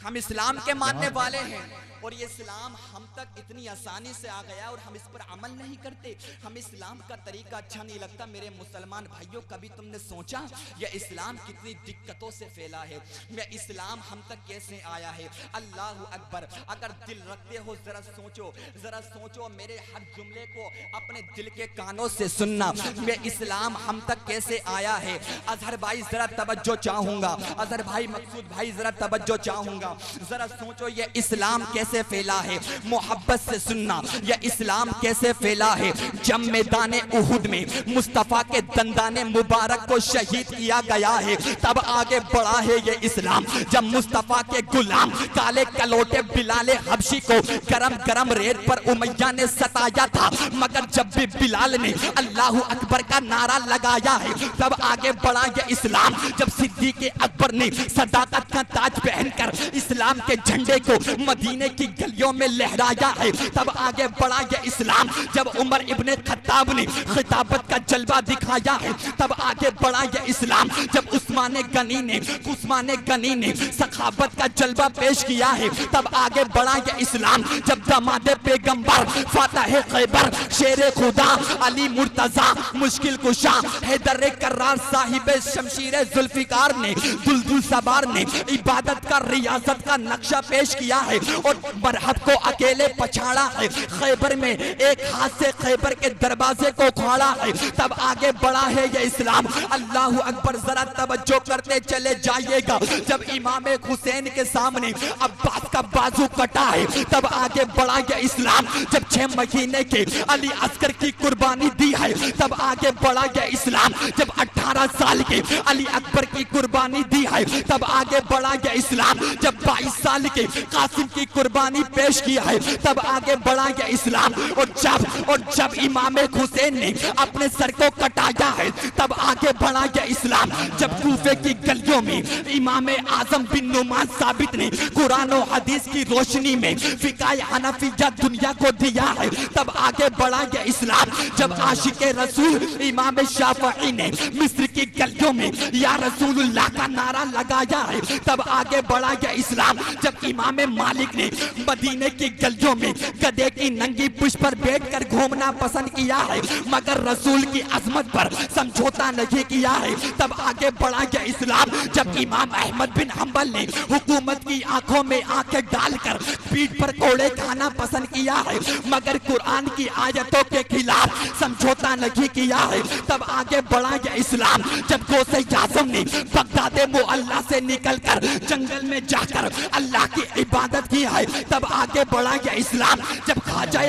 हम इस्लाम के मानने वाले हैं। और ये इस्लाम हम तक इतनी आसानी से आ गया और हम इस पर अमल नहीं करते। हम इस्लाम का तरीका अच्छा नहीं लगता। मेरे मुसलमान भाइयों, कभी तुमने सोचा यह इस्लाम कितनी दिक्कतों से फैला है? यह इस्लाम हम तक कैसे आया है? अल्लाह अकबर। अगर दिल रखते हो जरा सोचो, मेरे हर जुमले को अपने दिल के कानों से सुनना। यह इस्लाम हम तक कैसे आया है? अजहर भाई जरा तवज्जो चाहूंगा, अजहर भाई, मकसूद भाई जरा तवज्जो चाहूंगा। जरा सोचो यह इस्लाम कैसे फैला है? मोहब्बत से सुनना, यह इस्लाम कैसे फैला है? जब मैदान उहुद में मुस्तफा के दंदाने मुबारक को शहीद किया गया है, तब आगे बढ़ा है ये इस्लाम। जब मुस्तफा के गुलाम काले कलोटे बिलाले हबशी को गरम गरम रेत पर उमैया ने सताया था, मगर जब भी बिलाल ने अल्लाह अकबर का नारा लगाया है, तब आगे बढ़ा ये इस्लाम। जब सिद्दीक़ अकबर ने सदाकत का ताज पहनकर इस्लाम के झंडे को मदीने की गलियों में लहराया है, तब आगे बढ़ा ये इस्लाम। जब उमर इब्ने खत्ताब ने खिताबत का जलवा दिखाया है, तब आगे बढ़ा ये इस्लाम। जब उस्मान गनी ने सखावत का जलवा पेश किया है, तब आगे बढ़ा ये इस्लाम। जब दामादे पैगंबर फातह खैबर शेर खुदा अली मुर्तजा मुश्किल कुशा हैदर कर्रार साहिब शमशीर जुल्फिकार ने दुलदुल सवार ने इबादत का रियासत का नक्शा पेश किया है और बरहत को अकेले पछाड़ा है, खैबर में एक हाथ से खैबर के दरवाजे को उखाड़ा है, तब आगे बढ़ा है ये इस्लाम। अल्लाह अकबर। जरा तवज्जो करते चले जाइएगा। जब इमाम हुसैन के सामने अब्बास का बाजू कटा है, तब आगे बढ़ा ये इस्लाम। जब 6 महीने के अली अस्कर की कुर्बानी दी है, तब आगे बढ़ा ये इस्लाम। जब 18 साल के अली अकबर की कुर्बानी दी है, तब आगे बढ़ा ये इस्लाम। जब 22 साल के कासिम की कुर्बानी पेश की है, तब आगे बढ़ा ये इस्लाम। और जब इमाम हुसैन ने अपने सर को कटाया है, तब आगे बढ़ा ये इस्लाम। जब कूफे की गलियों में इमाम आजम बिन नुमान साबित ने कुरान और हदीस की रोशनी में फिकाए हनफिया दुनिया को दिया है, तब आगे बढ़ा ये इस्लाम। जब आशिक रसूल इमाम शाफई ने मिस्र की गलियों में या रसूलुल्लाह का नारा लगाया है, तब आगे बढ़ा ये इस्लाम। जब इमाम मालिक ने मदीने की गलियों में गधे की नंगी पुष्प पर बैठकर घूमना पसंद किया है, मगर रसूल की अजमत पर समझौता नहीं किया है, तब आगे बढ़ा ये इस्लाम। जब इमाम अहमद बिन हंबल ने हुकूमत की आंखों में आंखें डालकर पीठ पर कोड़े खाना पसंद किया है, मगर कुरान की आयतों के खिलाफ समझौता नहीं किया है, तब आगे बढ़ा ये इस्लाम। जब गौसे आज़म ने बगदाद मुअल्ला से निकलकर जंगल में जाकर अल्लाह की इबादत की है, तब आगे बढ़ा ये इस्लाम। जब ख्वाजा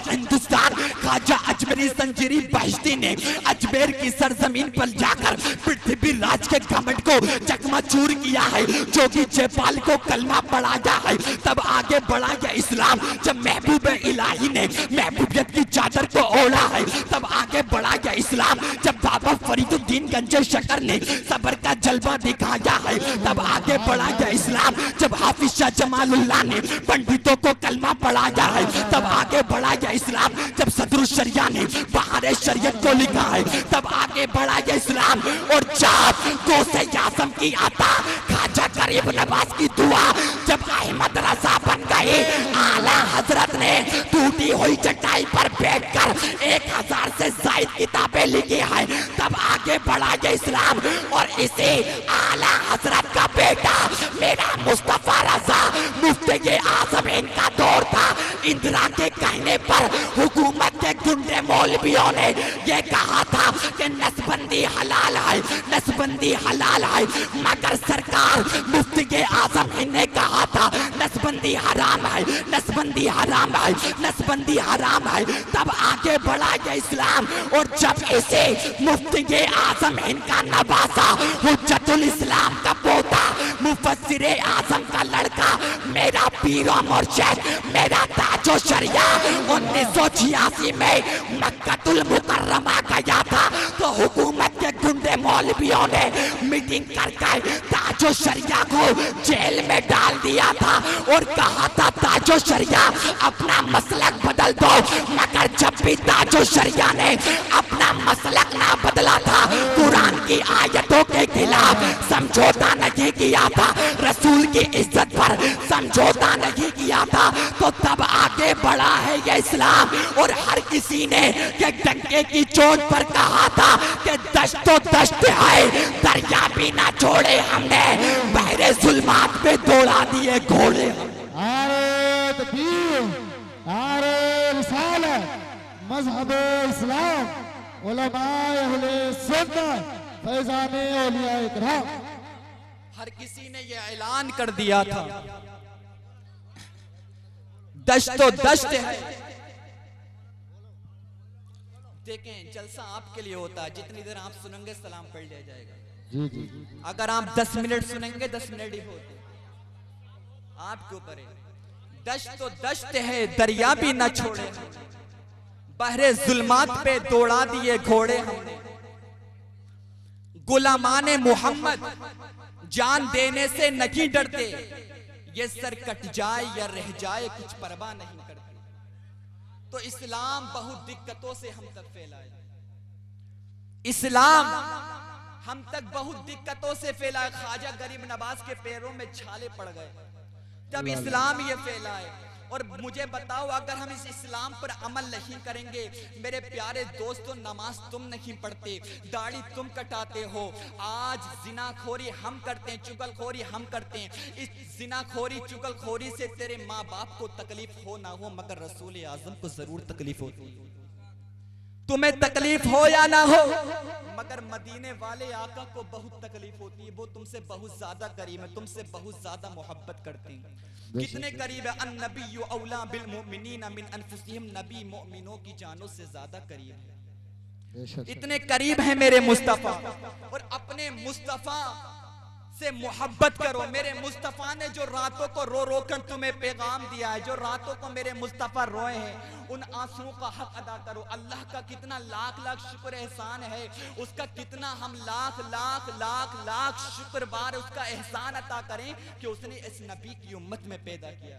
हिंदुस्तान ख्वाजा अजमेरी संजीरी बहश्ती ने अजमेर की सरजमीन पर जाकर पृथ्वी राज के घमंड को चकमाचूर किया है, जोगी जयपाल को कलमा पढ़ाया है, तब आगे बढ़ा ये इस्लाम। जब महबूब इलाही ने महबूबियत की चादर को ओढ़ा है, तब आगे बढ़ा ये इस्लाम। जब बाबा फरीदुद्दीन गंजे शकर ने सबर का जलवा दिखाया है, तब आगे बढ़ा ये इस्लाम। जब हाफिज शाह जमालुल्लाह ने पंडितों को कलमा पढ़ाया है, तब आगे बढ़ा ये इस्लाम। जब सदरुल शरिया ने बहारे शरीयत को लिखा है, तब आगे बढ़ा ये इस्लाम। और जब गौसे आज़म की आता ख्वाजा गरीब नवाज की दुआ जब अहमद रजा बन गए, आला हजरत ने टूटी हुई चटाई पर बैठकर 1000 से ज्यादा किताबें लिखी है, तब आगे बढ़ा ये इस्लाम। और इसे आला हजरत का बेटा मेरा मुस्तफा रजा मुफ्ती आज़म इनका दौर था। इंदिरा के कहने पर हुकूमत के गुंडे मौलवियों ने ये कहा था कि नसबंदी हलाल है, नसबंदी हलाल है, मगर सरकार मुफ्ती आज़म ने कहा था नसबंदी हराम है, नसबंदी हराम है, नसबंदी हराम है, तब आगे बढ़ा ये इस्लाम। और जब इसे मुफ्ती आज़म इनका नवासा हुज्जतुल इस्लाम का पोता मुफस्सिर आज़म का लड़का मेरा पीर और मुर्शिद मेरा ताजो शरिया 1986 में मक्कातुल मुकर्रमा गया था, तो हुकूमत के गुंडे मौलवियों ने मीटिंग करके ताजो शरिया को जेल में डाल दिया था और कहा था ताजो शरिया अपना मसलक बदल दो, मगर जब भी ताजो शरिया ने अपना मसलक ना बदला था, कुरान की आयतों के खिलाफ समझौता नहीं किया था, रसूल की इज्जत पर समझौता नहीं किया था, तो तब आगे बढ़ा है ये इस्लाम। और हर किसी ने ये डंके की चोट पर कहा था कि दश्तो दश्त है, दरिया भी ना छोड़े हमने, बहरे जुल्मात पे दौड़ा दिए घोड़े। नारे तकबीर, नारे रिसालत, मज़हबे इस्लाम, उलमाए अहले सुन्नत, फैज़ाने औलियाए किराम। हर किसी ने यह ऐलान कर दिया था दश्तो दश्त है। देखें जलसा आपके लिए होता है, जितनी देर आप सुनेंगे सलाम पढ़ लिया जाएगा। जी जी, अगर आप 10 मिनट सुनेंगे 10 मिनट ही होते आपके ऊपर है। दश्त तो दश्त है, दरिया भी न छोड़े, बहरे जुल्मात पे दौड़ा दिए घोड़े हमने। गुलामाने मोहम्मद जान देने से नहीं डरते, ये सर कट जाए या रह जाए कुछ परवाह नहीं करते। तो इस्लाम बहुत दिक्कतों से हम तक फैला है, इस्लाम हम तक बहुत दिक्कतों से फैला है। ख्वाजा गरीब नवाज के पैरों में छाले पड़ गए जब इस्लाम ये फैला है। और मुझे बताओ, अगर हम इस इस्लाम पर अमल नहीं करेंगे, मेरे प्यारे दोस्तों, नमाज तुम नहीं पढ़ते, दाढ़ी तुम कटाते हो, आज जिनाखोरी हम करते हैं, चुगलखोरी हम करते हैं। इस जिनाखोरी चुगलखोरी से तेरे माँ बाप को तकलीफ हो ना हो, मगर रसूल आजम को जरूर तकलीफ होती है। तुम्हें तकलीफ हो या ना हो, मगर मदीने वाले आका को बहुत तकलीफ होती है। वो तुमसे बहुत ज्यादा करीब है, तुमसे बहुत ज्यादा मोहब्बत करते हैं। कितने करीब है? अन्नबिय्यु औला बिल मुमिनीना मिन अनफुसिहिम, नबी मोमिनों की जानों से ज्यादा करीब है। इतने करीब है मेरे मुस्तफा। और अपने मुस्तफा से मोहब्बत करो। मेरे मुस्तफा ने जो रातों को रो रो कर तुम्हें पैगाम दिया है, जो रातों को मेरे मुस्तफा रोए हैं, उन आंसुओं का हक अदा करो। अल्लाह का कितना लाख लाख शुक्र एहसान है, उसका कितना हम लाख लाख लाख लाख शुक्र बार उसका एहसान अता करें कि उसने इस नबी की उम्मत में पैदा किया।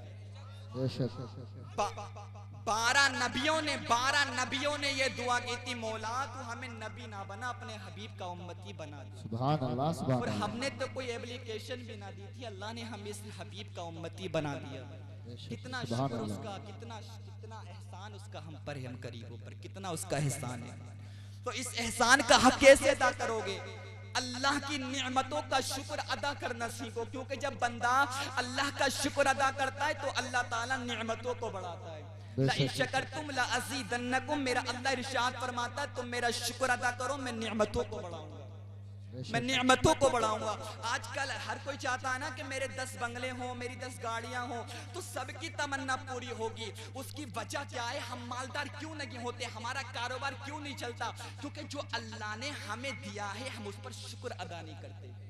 12 नबियों ने ये दुआ की थी, मौला तू हमें नबी ना बना, अपने हबीब का उम्मती बना दे। सुभान अल्लाह, सुभान और अल्लाह। हमने तो कोई एप्लीकेशन भी ना दी थी, अल्लाह ने हमें इस हबीब का उम्मती बना दिया। कितना सुभान शुक्र अल्लाह। उसका, कितना कितना एहसान उसका हम पर है, हम गरीबों पर कितना उसका एहसान है। तो इस एहसान का हक कैसे अदा करोगे? अल्लाह की नियमतों का शुक्र अदा करना सीखो, क्योंकि जब बंदा अल्लाह का शुक्र अदा करता है तो अल्लाह ताला नियमतों को बढ़ाता है। लइशकरतुम लअज़ीदन्नकुम, मेरा अल्लाह इरशाद फरमाता है तुम मेरा शुक्र अदा करो, मैं नियमतों को बढ़ाऊंगा, मैं नियमतों को बढ़ाऊंगा। आजकल हर कोई चाहता है ना कि मेरे 10 बंगले हों, मेरी 10 गाड़ियां हों, तो सबकी तमन्ना पूरी होगी। उसकी वजह क्या है? हम मालदार क्यों नहीं होते, हमारा कारोबार क्यों नहीं चलता? क्योंकि जो अल्लाह ने हमें दिया है हम उस पर शुक्र अदा नहीं करते।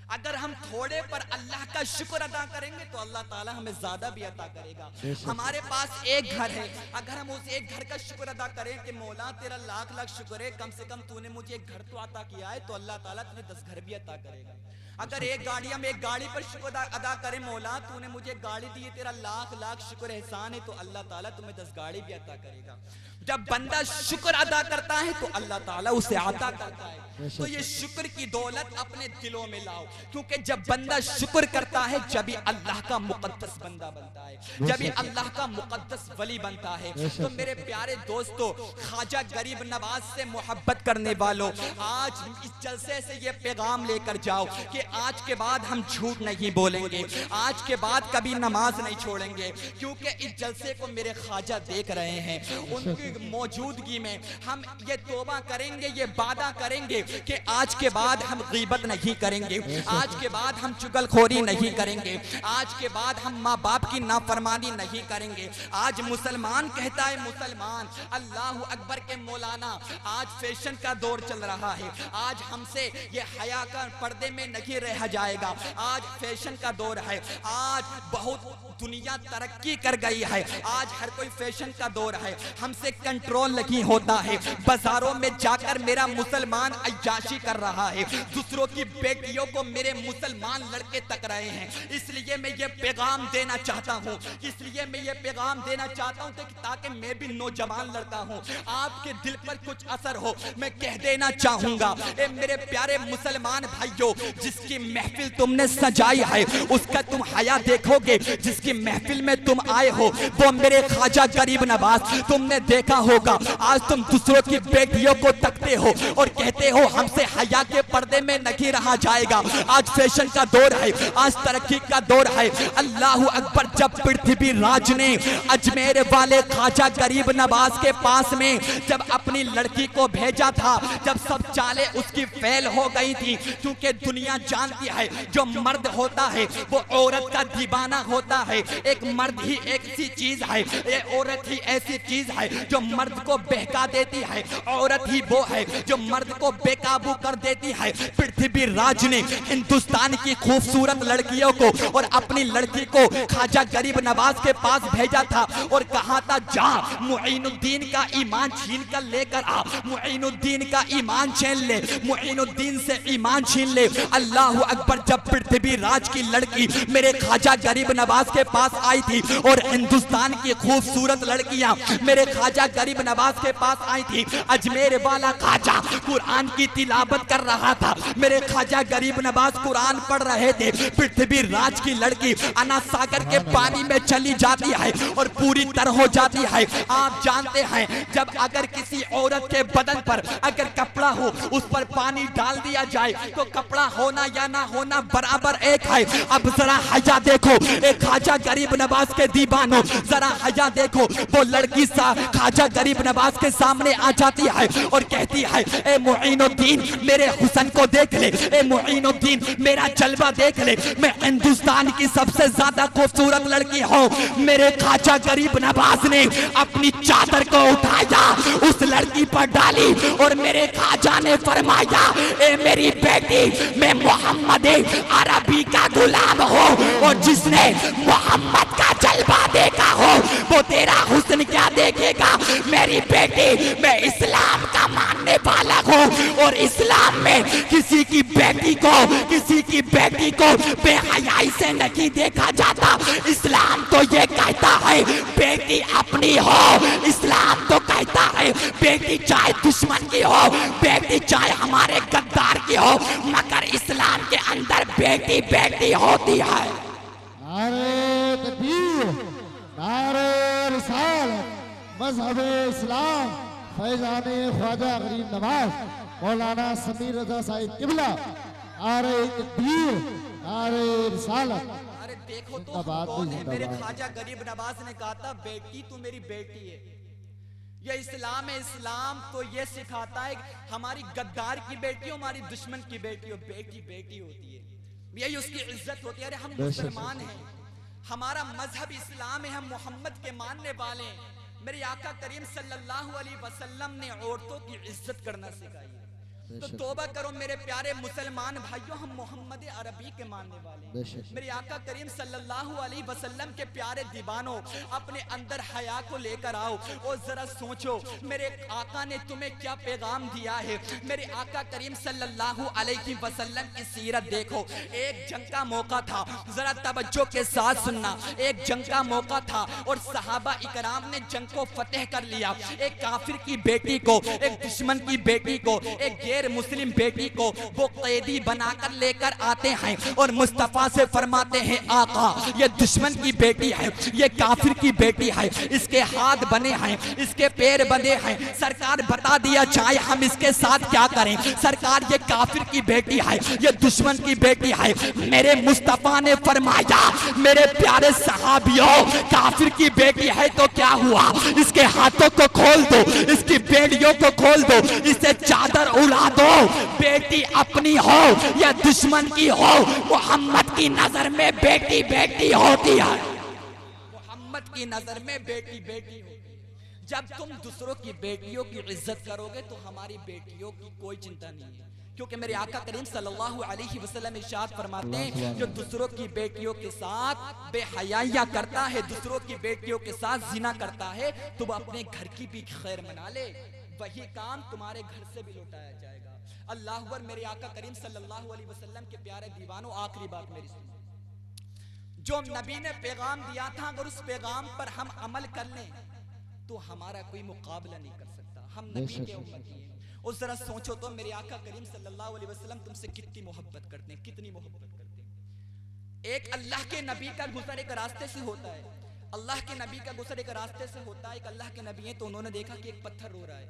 अगर हम थोड़े पर अल्लाह का शुक्र अदा करेंगे तो अल्लाह ताला हमें ज्यादा भी अता करेगा। हमारे पास एक घर है, अगर हम उस एक घर का शुक्र अदा करें कि मौला तेरा लाख लाख शुक्र है, कम से कम तूने मुझे एक घर तो अता किया है, तो अल्लाह ताला तुझे 10 घर भी अता करेगा। अगर एक गाड़ी, हम एक गाड़ी पर शुक्र अदा करें, मौला तूने मुझे गाड़ी दी है, तेरा लाख लाख शुक्र एहसान है, तो अल्लाह ताला तुम्हें 10 गाड़ी भी अता करेगा। जब बंदा शुक्र अदा करता है तो अल्लाह ताला उसे अता करता है। तो ये शुक्र की दौलत अपने दिलों में लाओ, क्योंकि जब बंदा शुक्र करता है जब अल्लाह का मुकद्दस बंदा बनता है, जब अल्लाह का मुकद्दस वली बनता है। तो मेरे प्यारे दोस्तों, ख्वाजा गरीब नवाज से मोहब्बत करने वालों, आज इस जलसे से ये पैगाम लेकर जाओ कि आज के बाद हम झूठ नहीं बोलेंगे, आज के बाद कभी नमाज नहीं छोड़ेंगे, क्योंकि इस जलसे को मेरे ख्वाजा देख रहे हैं। उनकी मौजूदगी में हम ये तौबा करेंगे, ये वादा करेंगे कि आज के बाद हम गीबत नहीं करेंगे, आज के बाद हम चुगलखोरी नहीं करेंगे, आज के बाद हम माँ बाप की नाफरमानी नहीं करेंगे। आज मुसलमान कहता है मुसलमान अल्लाह अकबर के मौलाना, आज फैशन का दौर चल रहा है, आज हमसे ये हया का पर्दे में नहीं रह जाएगा, आज फैशन का दौर है, आज बहुत दुनिया तरक्की कर गई है, आज हर कोई फैशन का दौर है, हमसे कंट्रोल नहीं होता है। बाजारों में जाकर मेरा मुसलमान अय्याशी कर रहा है, दूसरों की बेटियों को मेरे मुसलमान लड़के तक रहे हैं। इसलिए मैं ये पैगाम देना चाहता हूँ, इसलिए मैं ये पैगाम देना चाहता हूँ ताकि मैं भी नौजवान लड़का हूँ, आपके दिल पर कुछ असर हो। मैं कह देना चाहूंगा, ए मेरे प्यारे मुसलमान भाइयों, जिसकी महफिल तुमने सजाई है उसका तुम हया देखोगे। जिसकी महफिल में तुम आए हो वो मेरे ख्वाजा गरीब नवाज, तुमने देखा होगा आज तुम दूसरों की बेटियों को तकते हो और कहते हो हमसे हया के पर्दे में नहीं रहा जाएगा। आज फैशन का दौर है, आज तरक्की का दौर है। अल्लाह अकबर। जब पृथ्वी राज ने अजमेर वाले ख्वाजा गरीब नवाज के पास में जब अपनी लड़की को भेजा था, जब सब चालें उसकी फेल हो गई थी, क्योंकि दुनिया जानती है जो मर्द होता है वो औरत का दीवाना होता है। एक मर्द ही ऐसी चीज है, ये औरत ही ऐसी चीज है जो मर्द को बहका देती है, औरत ही वो है जो मर्द को बेकाबू कर देती है। पृथ्वी राज ने हिंदुस्तान की खूबसूरत लड़कियों को और अपनी लड़की को ख्वाजा गरीब नवाज के पास भेजा था और कहा था जा मुईनुद्दीन का ईमान छीन कर लेकर आ, मुईनुद्दीन का ईमान छीन ले, मुईनुद्दीन से ईमान छीन ले। अल्लाह अकबर। जब पृथ्वी राज की लड़की मेरे ख्वाजा गरीब नवाज के पास आई थी और हिंदुस्तान की खूबसूरत लड़कियां मेरे ख्वाजा गरीब नवाज के पास आई थी, अजमेर वाला ख्वाजा कुरान की तिलावत कर रहा था, मेरे ख्वाजा गरीब नवाज कुरान पढ़ रहे थे। पृथ्वी राज की लड़की अना सागर के पानी में चली जाती है और पूरी तरह हो जाती है। आप जानते हैं जब अगर किसी औरत के बदन पर अगर कपड़ा हो उस पर पानी डाल दिया जाए तो कपड़ा होना या ना होना बराबर एक है। अब जरा हया देखो, एक ख्वाजा गरीब नवाज के दीवानों, जरा हया देखो। वो लड़की सा ख्वाजा गरीब नवाज के सामने आ जाती है और कहती है ए मुईनुद्दीन मेरे हुस्न को देख ले, ए मुईनुद्दीन मेरा जलवा देख ले, मैं हिंदुस्तान की सबसे ज्यादा खूबसूरत लड़की हूँ। मेरे ख्वाजा गरीब नवाज ने अपनी चादर को उठाया, उस लड़की पर डाली और मेरे ख्वाजा ने फरमाया ए मेरी बेटी, मैं मोहम्मद अरबी का गुलाम हूँ और जिसने मोहम्मद का जलवा देखा हो वो तेरा हुस्न क्या देखेगा। मेरी बेटी, मैं इस्लाम का मानने वाला हूँ और इस्लाम में किसी की बेटी को बेहयाई से नहीं देखा जाता। इस्लाम तो ये कहता है बेटी अपनी हो, इस्लाम तो कहता है बेटी चाहे दुश्मन की हो, बेटी चाहे हमारे गद्दार की हो, मगर इस्लाम के अंदर बेटी बेटी होती है। नारे तकबीर, नारे रिसालत, मज़हब इस्लाम, फैज़ाने ख्वाजा गरीब नवाज, मौलाना समीर रज़ा साहिब किबला, नारे तकबीर, नारे रिसालत। अरे देखो तो हम कौन है। मेरे ख्वाजा गरीब नवाज ने कहा था बेटी तू मेरी बेटी है। ये इस्लाम है, इस्लाम तो ये सिखाता है हमारी गद्दार की बेटी हो, हमारी दुश्मन की बेटी हो, बेटी बेटी होती है, यही उसकी इज्जत होती है। अरे हम मुसलमान हैं, हमारा मजहब इस्लाम है, हम मोहम्मद के मानने वाले हैं। मेरे आका करीम सल्लल्लाहु अलैहि वसल्लम ने औरतों की इज्जत करना सिखाई है। तो तौबा करो मेरे प्यारे मुसलमान भाइयों, हम मोहम्मद अरबी के मानने वाले हैं। मेरे आका करीम सल्लल्लाहु अलैहि वसल्लम के प्यारे दीवानों, अपने अंदर हया को लेकर आओ और जरा सोचो मेरे आका ने तुम्हें क्या पैगाम दिया है। मेरे आका करीम सल्लल्लाहु अलैहि वसल्लम की सीरत देखो। एक जंग का मौका था, जरा तवज्जो के साथ सुनना। एक जंग का मौका था और सहाबा इकराम ने जंग को फतेह कर लिया। एक काफिर की बेटी को, एक दुश्मन की बेटी को, एक गैर मुस्लिम बेटी को वो कैदी बनाकर लेकर आते हैं और मुस्तफा से फरमाते हैं आका ये दुश्मन की बेटी है, ये काफिर की बेटी है, इसके हाथ बने हैं, इसके पैर बंधे हैं, सरकार बता दिया जाए हम इसके साथ क्या करें। सरकार ये काफिर की बेटी है, ये दुश्मन की बेटी है। मेरे मुस्तफा ने फरमाया मेरे प्यारे सहाबियों, काफिर की बेटी है तो क्या हुआ, इसके हाथों को खोल दो, इसकी बेड़ियों को खोल दो, इसे चादर उड़ा दो। बेटी अपनी हो या दुश्मन की हो, मोहम्मद की नजर में बेटी बेटी होती है। मोहम्मद की नजर में बेटी बेटी होती है। जब तुम दूसरों की बेटियों की इज्जत करोगे तो हमारी बेटियों की कोई चिंता नहीं है। क्योंकि मेरे आका करीम सल्लल्लाहु अलैहि वसल्लम इरशाद फरमाते हैं, जो दूसरों की बेटियों के साथ बेहयाइयां करता है, दूसरों की बेटियों के साथ जिना करता है, तो वो अपने घर की भी खैर मना ले, वही काम तुम्हारे घर से भी लौटाया जाएगा। अल्लाह अकबर। मेरे आका करीम सल्लल्लाहु अलैहि वसल्लम के प्यारे दीवानों, आखिरी बात मेरी सुनो, जो नबी ने पैगाम दिया था, अगर उस पैगाम पर हम अमल कर लें तो हमारा कोई मुकाबला नहीं कर सकता। हम नबी के उम्मती हैं। और जरा सोचो तो मेरे आका करीम सल्लल्लाहु अलैहि वसल्लम तुमसे कितनी मोहब्बत करते हैं, कितनी मोहब्बत करते हैं। एक अल्लाह के नबी का गुजर एक रास्ते से होता है, अल्लाह के नबी का गुजर एक रास्ते से होता है। एक अल्लाह के नबी है, तो उन्होंने देखा कि एक पत्थर रो रहा है,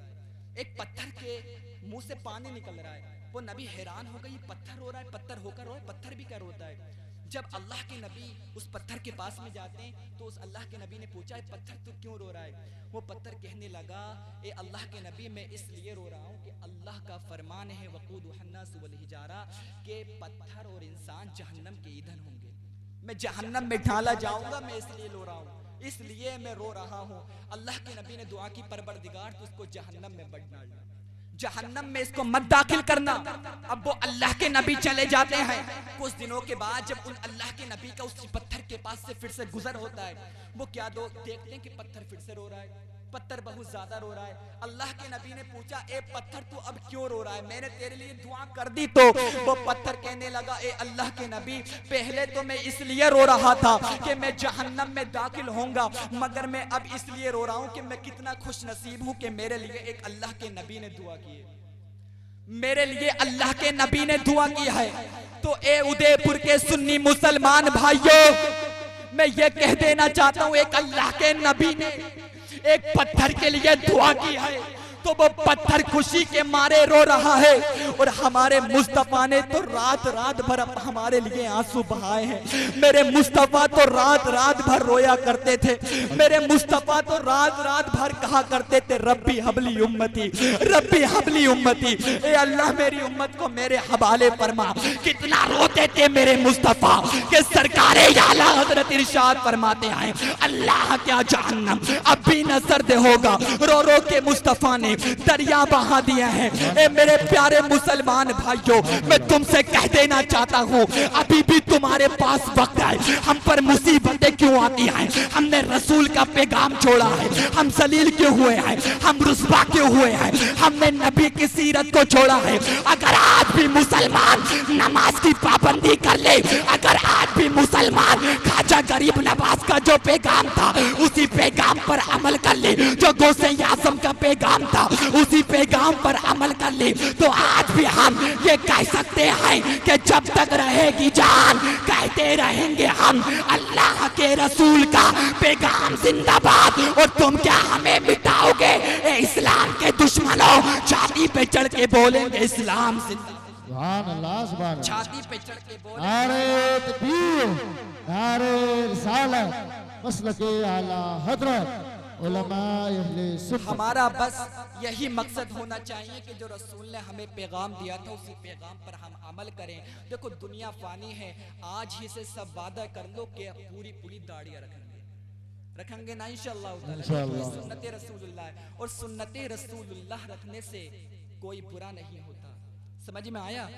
एक पत्थर के मुंह से पानी निकल रहा है। वो नबी हैरान हो गई, पत्थर रो रहा है, पत्थर होकर रो रहा है, पत्थर भी क्या रोता है। जब अल्लाह के नबी उस पत्थर के पास में जाते हैं तो उस अल्लाह के नबी ने पूछा, पत्थर तू क्यों रो रहा है। वो पत्थर कहने लगा, ए अल्लाह के नबी, मैं इसलिए रो रहा हूँ कि अल्लाह का फरमान है, वक़ूदुहन्नास वल हिजारा, के पत्थर और इंसान जहन्नम के ईंधन होंगे, मैं जहन्नम में डाला जाऊंगा, मैं इसलिए रो रहा हूँ, इसलिए मैं रो रहा हूँ। अल्लाह के नबी ने दुआ की, परवरदिगार तो उसको जहन्नम में मत डालना, जहन्नम में इसको मत दाखिल करना। अब वो अल्लाह के नबी चले जाते हैं। कुछ दिनों के बाद जब उन अल्लाह के नबी का उस पत्थर के पास से फिर से गुजर होता है, वो क्या देखते हैं कि पत्थर फिर से रो रहा है, पत्थर बहुत ज्यादा रो रहा है। अल्लाह के नबी ने पूछा, ए पत्थर तू अब क्यों रो रहा है, मैंने तेरे लिए दुआ कर दी। तो वो पत्थर कहने लगा, ए अल्लाह के नबी, पहले तो मैं इसलिए रो रहा था कि मैं जहन्नम में दाखिल होऊंगा, मगर मैं अब इसलिए रो रहा हूं कि मैं कितना खुश नसीब हूं कि मेरे लिए एक अल्लाह के नबी ने दुआ की है, मेरे लिए अल्लाह के नबी ने दुआ की है। तो ए उदयपुर के सुन्नी मुसलमान भाइयों, मैं ये कह देना चाहता हूं, एक अल्लाह के नबी ने एक पत्थर के लिए दुआ की है, तो वो पत्थर खुशी के मारे रो रहा है। और हमारे मुस्तफा ने तो रात रात भर हमारे लिए आंसू बहाए हैं। मेरे मुस्तफा तो रात रात भर रोया करते थे, मेरे मुस्तफा तो रात रात भर कहा करते थे, रब्बी हबली उम्मती, रब्बी हबली उम्मती, ए अल्लाह मेरी उम्मत को मेरे हवाले फरमा। कितना रोते थे मेरे मुस्तफा के सरकारे आला हजरत इरशाद फरमाते हैं, अल्लाह क्या जहन्नम अब भी न सर्द होगा। रो रो के मुस्तफा ने दरिया बहा दिया है। ए मेरे प्यारे मुसलमान भाइयों, मैं तुमसे कह देना चाहता हूँ, अभी भी तुम्हारे पास वक्त है। हम पर मुसीबतें क्यों आती हैं, हमने रसूल का पैगाम छोड़ा है, हम जलील क्यों हुए हैं, हम रुस्वा क्यों हुए हैं, हमने नबी की सीरत को छोड़ा है। अगर आज भी मुसलमान नमाज की पाबंदी कर ले, अगर आज भी मुसलमान खाजा गरीब नवाज का जो पैगाम था उसी पैगाम पर अमल कर ले, जो गौसे आज़म का पैगाम था उसी पैगाम पर अमल कर ले, तो आज भी हम ये कह सकते हैं कि जब तक रहेगी जान कहते रहेंगे हम, अल्लाह के रसूल का पैगाम जिंदाबाद। और तुम क्या हमें मिटाओगे, इस्लाम के दुश्मनों, छाती पे चढ़ के बोलेंगे इस्लाम जिंदाबाद, छाती पे चढ़ के बोलेंगे नारे तकबीर, नारे रिसालत, मसलके आला हजरत हमारा बस यही मकसद होना चाहिए कि जो रसूल ने हमें पैगाम दिया था उसी पैगाम पर हम अमल करें। देखो दुनिया फानी है, आज ही से सब वादा कर लो कि पूरी पूरी दाढ़ियां रखेंगे ना इंशाअल्लाह। सुन्नते रसूलुल्लाह, और सुन्नते रसूलुल्लाह रखने से कोई बुरा नहीं होता। समझ में आया?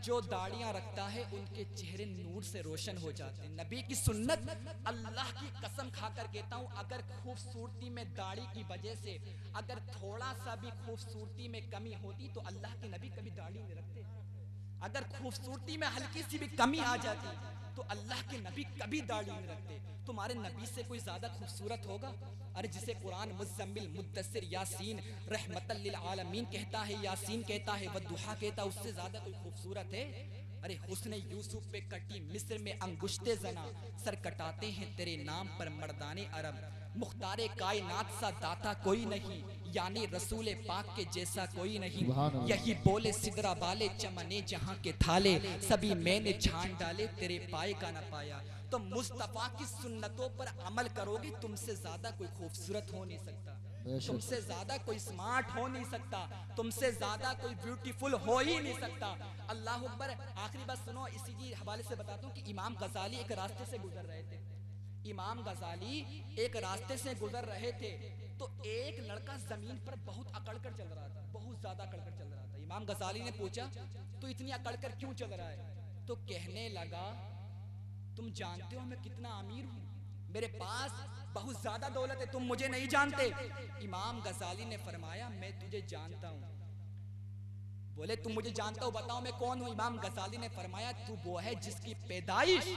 जो दाढ़ियां रखता है उनके चेहरे नूर से रोशन हो जाते हैं। नबी की सुन्नत, अल्लाह की कसम खाकर कहता हूं, अगर खूबसूरती में दाढ़ी की वजह से अगर थोड़ा सा भी खूबसूरती में कमी होती तो अल्लाह के नबी कभी दाढ़ी नहीं रखते। अगर खूबसूरती में हल्की सी भी कमी आ जाती तो अल्लाह के नबी कभी दाढ़ी नहीं रखते। तुम्हारे नबी से कोई ज्यादा खूबसूरत होगा? अरे जिसे कुरान मुज़म्मिल, मुद्दस्सिर, यासीन रहमतल लिल आलमीन कहता है, यासीन कहता है, वद्दुहा कहता है, उससे ज्यादा कोई खूबसूरत है? अरे हुस्न यूसुफ पे कटी मिस्र में अंगुश्ते जना, सर कटाते हैं तेरे नाम पर मर्दाने अरब। मुख्तारे कायनात सा दाता कोई नहीं, यानी रसूल पाक के जैसा कोई नहीं। यही बोले सिदरा वाले चमने जहां के थाले, सभी मैंने छान डाले तेरे पाए का न पाया। तो मुस्तफा की सुन्नतों पर अमल करोगे, तुमसे ज्यादा कोई खूबसूरत हो नहीं सकता, तुमसे ज्यादा कोई स्मार्ट हो नहीं सकता, तुमसे ज्यादा कोई ब्यूटीफुल हो ही नहीं सकता। अल्लाह अकबर। आखिरी बात सुनो, इसी हवाले से बताता हूँ कि इमाम गजाली एक रास्ते से गुजर रहे थे। इमाम गजाली एक रास्ते से गुजर रहे थे तो एक लड़का जमीन पर बहुत अकड़ कर चल रहा था, बहुत ज्यादा अकड़ कर चल रहा था। इमाम गजाली ने पूछा तो इतनी अकड़ कर क्यों चल रहा है? तो कहने लगा तुम जानते हो मैं कितना अमीर हूँ, मेरे पास बहुत ज्यादा दौलत है, तुम मुझे नहीं जानते। इमाम गजाली ने फरमाया मैं तुझे जानता हूँ। बोले तुम मुझे जानता हो, बताओ मैं कौन हूँ? इमाम गजाली ने फरमाया तू वो है जिसकी पैदाइश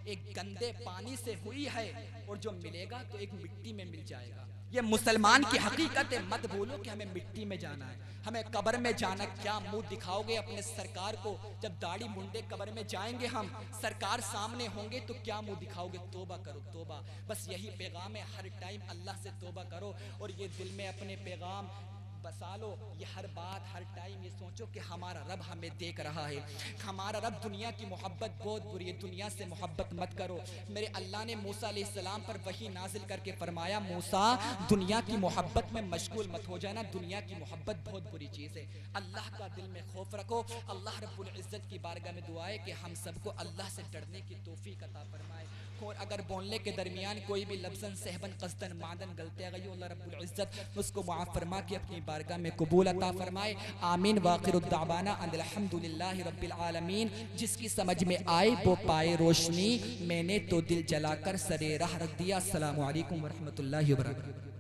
एक गंदे पानी से हुई है और जो मिलेगा तो एक मिट्टी में मिल जाएगा। ये मुसलमान की हकीकत है। मत बोलो कि हमें मिट्टी में जाना है, हमें कब्र में जाना। क्या मुंह दिखाओगे अपने सरकार को? जब दाढ़ी मुंडे कब्र में जाएंगे हम, सरकार सामने होंगे तो क्या मुंह दिखाओगे? तोबा करो तोबा। बस यही पैगाम है, हर टाइम अल्लाह से तोबा करो और ये दिल में अपने पैगाम बसा लो। ये हर बात हर टाइम ये सोचो कि हमारा रब हमें देख रहा है। हमारा रब, दुनिया की मोहब्बत बहुत बुरी है, दुनिया से मोहब्बत मत करो। मेरे अल्लाह ने मूसा अलैहिस्सलाम पर वही नाजिल करके फरमाया मूसा दुनिया की मोहब्बत में मशगूल मत हो जाना, दुनिया की मोहब्बत बहुत बुरी चीज़ है। अल्लाह का दिल में खौफ रखो। अल्लाह रब्बुल इज्जत की बारगाह में दुआ है कि हम सबको अल्लाह से डरने की तौफीक अता फरमाए। और अगर बोलने के दरमियान कोई भी लफ्ज़न सहबन कस्दन मादन गलतियाँ गई, अल्लाह रब्बुल इज्जत उसको माफ़ फरमा के अपनी बारगाह में कबूल अता फरमाए। आमीन। वाखिरुद दावाना अल्हम्दुलिल्लाहि रब्बिल आलमीन। जिसकी समझ में आए वो पाए रोशनी, मैंने तो दिल जलाकर सरे राह रख दिया। अस्सलामु अलैकुम व रहमतुल्लाहि व बरकातहू।